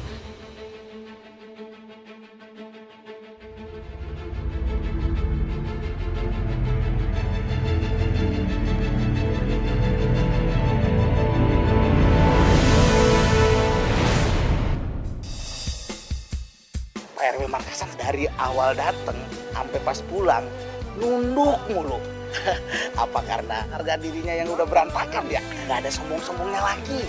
[SPEAKER 4] RW Makassar dari awal dateng sampai pas pulang nunduk mulu. Apa karena harga dirinya yang udah berantakan ya? Gak ada sombong-sombongnya lagi.